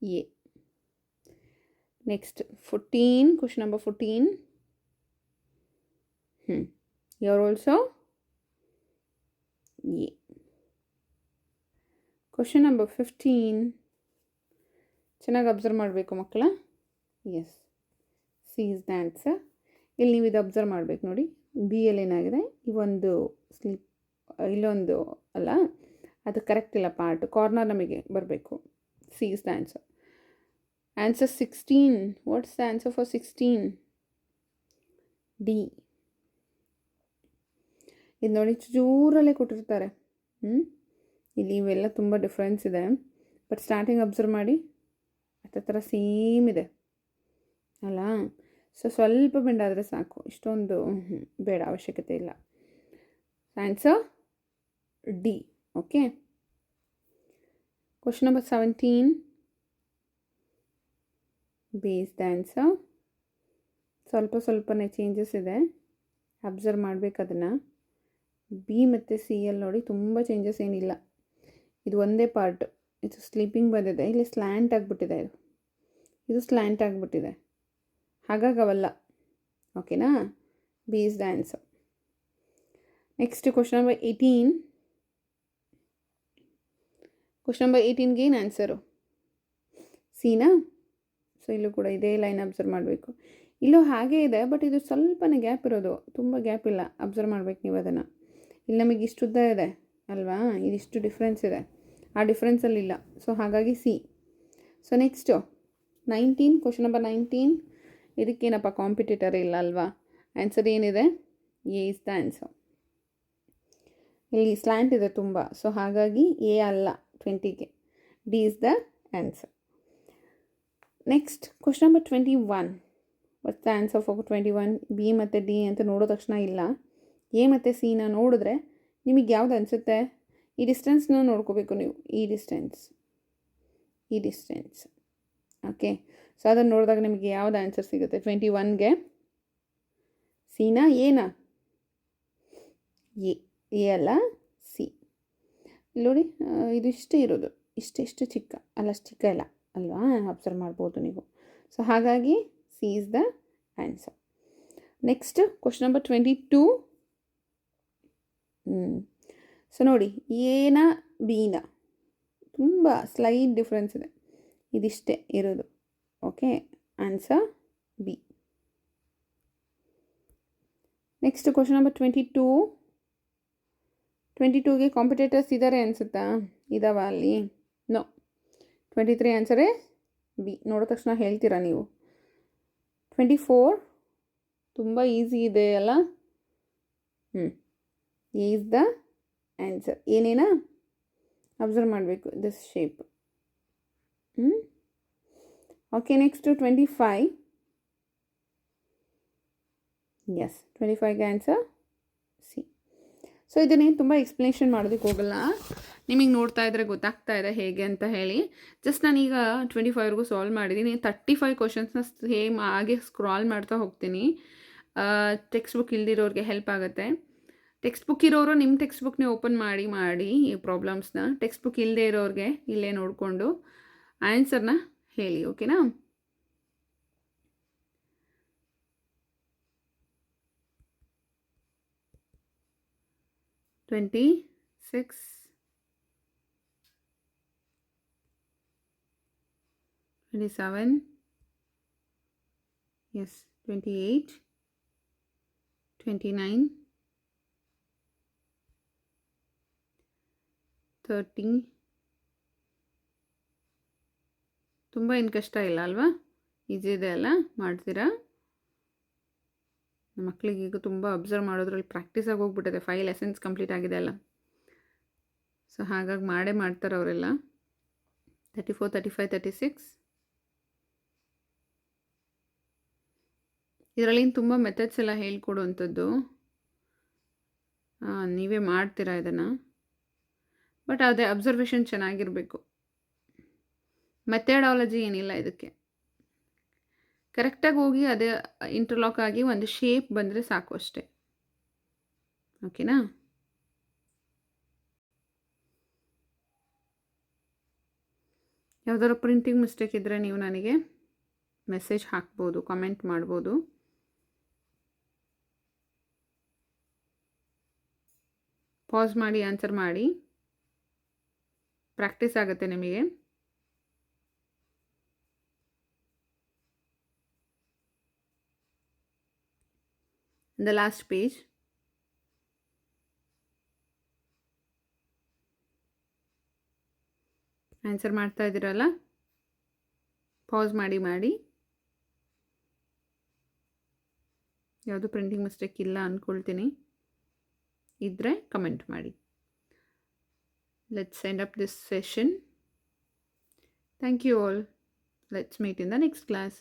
A. Next 14. Question number 14. Here also A. Question number 15 ಚೆನ್ನಾಗಿ ಅಬ್ಸರ್ವ್ ಮಾಡಬೇಕು ಮಕ್ಕಳ. Yes, C is the answer. ಇಲ್ಲಿ ನೀವು ಇದು observe ಮಾಡಬೇಕು ನೋಡಿ. ಬಿ ಎಲ್ಲಿ ಏನಾಗಿದೆ, ಈ ಒಂದು ಸ್ಲಿಪ್ ಇಲ್ಲೊಂದು ಅಲ್ಲ, ಅದು ಕರೆಕ್ಟ್ ಇಲ್ಲ ಪಾರ್ಟ್, ಕಾರ್ನರ್ ನಮಗೆ ಬರಬೇಕು. C is the answer. Answer 16. What's the answer for 16? D. ಇದು ನೋಡಿ ಚೂರಲ್ಲೇ ಕೊಟ್ಟಿರ್ತಾರೆ. ಇಲ್ಲಿ ಇವೆಲ್ಲ ತುಂಬ ಡಿಫ್ರೆನ್ಸ್ ಇದೆ. ಬಟ್ ಸ್ಟಾರ್ಟಿಂಗ್ ಅಬ್ಸರ್ವ್ ಮಾಡಿ, ಅದೇ ಥರ ಸೇಮ್ ಇದೆ ಅಲ್ಲ. ಸೊ ಸ್ವಲ್ಪ ಬೆಂಡಾದರೆ ಸಾಕು, ಇಷ್ಟೊಂದು ಬೇಡ, ಅವಶ್ಯಕತೆ ಇಲ್ಲ. Answer D. Okay. Question number 17. B is the answer. ಸ್ವಲ್ಪನೇ ಚೇಂಜಸ್ ಇದೆ, ಅಬ್ಸರ್ವ್ ಮಾಡಬೇಕು ಅದನ್ನು. ಬಿ ಮತ್ತು ಸಿ ಎಲ್ ನೋಡಿ ತುಂಬ ಚೇಂಜಸ್ ಏನಿಲ್ಲ. ಇದು ಒಂದೇ ಪಾರ್ಟ್, ಇದು ಸ್ಲೀಪಿಂಗ್ ಬಂದಿದೆ, ಇಲ್ಲಿ ಸ್ಲ್ಯಾಂಟ್ ಆಗಿಬಿಟ್ಟಿದೆ, ಇದು ಸ್ಲ್ಯಾಂಟ್ ಆಗಿಬಿಟ್ಟಿದೆ, ಹಾಗಾಗಿ ಅವಲ್ಲ. ಓಕೆನಾ? B is the answer. Next question number 18. Question number 18ಗೆ ಏನು ಆನ್ಸರು? ಸಿನಾ? ಸೊ ಇಲ್ಲೂ ಕೂಡ ಇದೇ ಲೈನ್ ಅಬ್ಸರ್ವ್ ಮಾಡಬೇಕು. ಇಲ್ಲೂ ಹಾಗೇ ಇದೆ, ಬಟ್ ಇದು ಸ್ವಲ್ಪನೇ ಗ್ಯಾಪ್ ಇರೋದು, ತುಂಬ ಗ್ಯಾಪ್ ಇಲ್ಲ. ಅಬ್ಸರ್ವ್ ಮಾಡಬೇಕು ನೀವು ಅದನ್ನು. ಇಲ್ಲಿ ನಮಗೆ ಇಷ್ಟು ಉದ್ದ ಇದೆ ಅಲ್ವಾ, ಇದಿಷ್ಟು ಡಿಫ್ರೆನ್ಸ್ ಇದೆ, ಆ ಡಿಫ್ರೆನ್ಸಲ್ಲಿಲ್ಲ. ಸೊ ಹಾಗಾಗಿ C. So next 19. Question number 19. ಇದಕ್ಕೇನಪ್ಪ ಕಾಂಪಿಟೇಟರ್ ಇಲ್ಲ ಅಲ್ವಾ. ಆನ್ಸರ್ ಏನಿದೆ? A is the answer. ಇಲ್ಲಿ ಸ್ಲ್ಯಾಂಟ್ ಇದೆ ತುಂಬ, ಸೊ ಹಾಗಾಗಿ ಎ ಅಲ್ಲ 20ಗೆ. D is the answer. Next question number 21. What's the answer for 21? B ಮತ್ತು ಡಿ ಅಂತ ನೋಡೋ ತಕ್ಷಣ ಇಲ್ಲ, ಎ ಮತ್ತು ಸಿನ ನೋಡಿದ್ರೆ ನಿಮಗೆ ಯಾವ್ದು ಅನಿಸುತ್ತೆ? ಈ ಡಿಸ್ಟೆನ್ಸ್ನ ನೋಡ್ಕೋಬೇಕು ನೀವು, ಈ ಡಿಸ್ಟೆನ್ಸ್. ಓಕೆ. ಸೊ ಅದನ್ನು ನೋಡಿದಾಗ ನಿಮಗೆ ಯಾವ್ದು ಆನ್ಸರ್ ಸಿಗುತ್ತೆ 21ಗೆ? ಸಿನಾ ಎನಾ? ಎ ಅಲ್ಲ, ಸಿ. ಇಲ್ಲಿ ನೋಡಿ, ಇದು ಇಷ್ಟೇ ಇರೋದು, ಇಷ್ಟು ಚಿಕ್ಕ ಅಲ್ಲ, ಅಷ್ಟು ಚಿಕ್ಕ ಇಲ್ಲ ಅಲ್ವಾ, ಅಬ್ಸರ್ವ್ ಮಾಡ್ಬೋದು ನೀವು. ಸೊ ಹಾಗಾಗಿ C is the answer. Next question number 22. So ನೋಡಿ, ಎನ ಬಿನ ತುಂಬ ಸ್ಲೈಟ್ ಡಿಫ್ರೆನ್ಸ್ ಇದೆ, ಇದಿಷ್ಟೇ ಇರೋದು. Okay, answer B. Next question number 22. 22ಗೆ ಕಾಂಪಿಟೇಟರ್ಸ್ ಇದ್ದಾರೆ ಅನಿಸುತ್ತಾ? ಇದಾವ ಅಲ್ಲಿ? ನೋ. 23 ಆನ್ಸರೇ ಬಿ. ನೋಡೋ ತಕ್ಷಣ ಹೇಳ್ತೀರಾ ನೀವು. 24 ತುಂಬ ಈಸಿ ಇದೆ ಅಲ್ಲ. A is the answer. ಏನೇನಾ ಅಬ್ಸರ್ವ್ ಮಾಡಬೇಕು, this shape. Okay. Next 25. Yes, 25ಗೆ ಆನ್ಸರ್ ಸಿ. ಸೊ ಇದನ್ನೇನು ತುಂಬ ಎಕ್ಸ್ಪ್ಲನೇಷನ್ ಮಾಡೋದಕ್ಕೆ ಹೋಗಲ್ಲ, ನಿಮಗೆ ನೋಡ್ತಾ ಇದ್ದರೆ ಗೊತ್ತಾಗ್ತಾ ಇದೆ ಹೇಗೆ ಅಂತ ಹೇಳಿ. ಜಸ್ಟ್ ನಾನೀಗ 25ವರೆಗೂ ಸಾಲ್ವ್ ಮಾಡಿದ್ದೀನಿ. 35 ಕ್ವಶನ್ಸ್ನ ಸೇಮ್ ಹಾಗೆ ಸ್ಕ್ರಾಲ್ ಮಾಡ್ತಾ ಹೋಗ್ತೀನಿ. ಟೆಕ್ಸ್ಟ್ ಬುಕ್ ಇಲ್ದಿರೋರಿಗೆ ಹೆಲ್ಪ್ ಆಗುತ್ತೆ. ಟೆಕ್ಸ್ಟ್ ಬುಕ್ ಇರೋರು ನಿಮ್ಮ ಟೆಕ್ಸ್ಟ್ ಬುಕ್ನೇ ಓಪನ್ ಮಾಡಿ ಈ ಪ್ರಾಬ್ಲಮ್ಸ್ನ. ಟೆಕ್ಸ್ಟ್ ಬುಕ್ ಇಲ್ಲದೆ ಇರೋರಿಗೆ ಇಲ್ಲೇ ನೋಡಿಕೊಂಡು ಆನ್ಸರ್ನ ಹೇಳಿ. ಓಕೆನಾ? Twenty 27, yes, 28, 29, 30. ತುಂಬ ಏನು ಕಷ್ಟ ಇಲ್ಲ ಅಲ್ವಾ, ಈಸಿ ಇದೆ ಅಲ್ಲ, ಮಾಡ್ತೀರಾ? ನಮ್ಮ ಮಕ್ಕಳಿಗೆ ಈಗ ತುಂಬ ಅಬ್ಸರ್ವ್ ಮಾಡೋದ್ರಲ್ಲಿ ಪ್ರಾಕ್ಟೀಸ್ ಆಗಿ ಹೋಗ್ಬಿಟ್ಟಿದೆ. 5 ಲೆಸನ್ಸ್ ಕಂಪ್ಲೀಟ್ ಆಗಿದೆ ಅಲ್ಲ, ಸೊ ಹಾಗಾಗಿ ಮಾಡ್ತಾರೆ ಅವರೆಲ್ಲ. 34, 35, 36. ಇದರಲ್ಲಿ ತುಂಬ ಮೆಥಡ್ಸ್ ಎಲ್ಲ ಹೇಳ್ಕೊಡುವಂಥದ್ದು, ನೀವೇ ಮಾಡ್ತೀರಾ ಇದನ್ನು. ಬಟ್ ಅದೇ ಅಬ್ಸರ್ವೇಷನ್ ಚೆನ್ನಾಗಿರಬೇಕು. ಮೆಥಡಾಲಜಿ ಏನಿಲ್ಲ ಇದಕ್ಕೆ. ಕರೆಕ್ಟಾಗಿ ಹೋಗಿ ಅದೇ ಇಂಟರ್ಲಾಕ್ ಆಗಿ ಒಂದು ಶೇಪ್ ಬಂದರೆ ಸಾಕು ಅಷ್ಟೇ. ಓಕೆನಾ? ಯಾವುದಾದ್ರು ಪ್ರಿಂಟಿಂಗ್ ಮಿಸ್ಟೇಕ್ ಇದ್ದರೆ ನೀವು ನನಗೆ ಮೆಸೇಜ್ ಹಾಕ್ಬೋದು, ಕಾಮೆಂಟ್ ಮಾಡ್ಬೋದು. ಪಾಸ್ ಮಾಡಿ ಆನ್ಸರ್ ಮಾಡಿ. ಪ್ರಾಕ್ಟೀಸ್ ಆಗುತ್ತೆ ನಿಮಗೆ. The last page. ಆನ್ಸರ್ ಮಾಡ್ತಾ ಇದ್ದೀರಲ್ಲ, ಪಾಸ್ ಮಾಡಿ. ಯಾವುದು ಪ್ರಿಂಟಿಂಗ್ ಮಿಸ್ಟೇಕ್ ಇಲ್ಲ ಅಂದ್ಕೊಳ್ತೀನಿ. ಇದ್ದರೆ ಕಮೆಂಟ್ ಮಾಡಿ. Let's end up this session. Thank you all. Let's meet in the next class.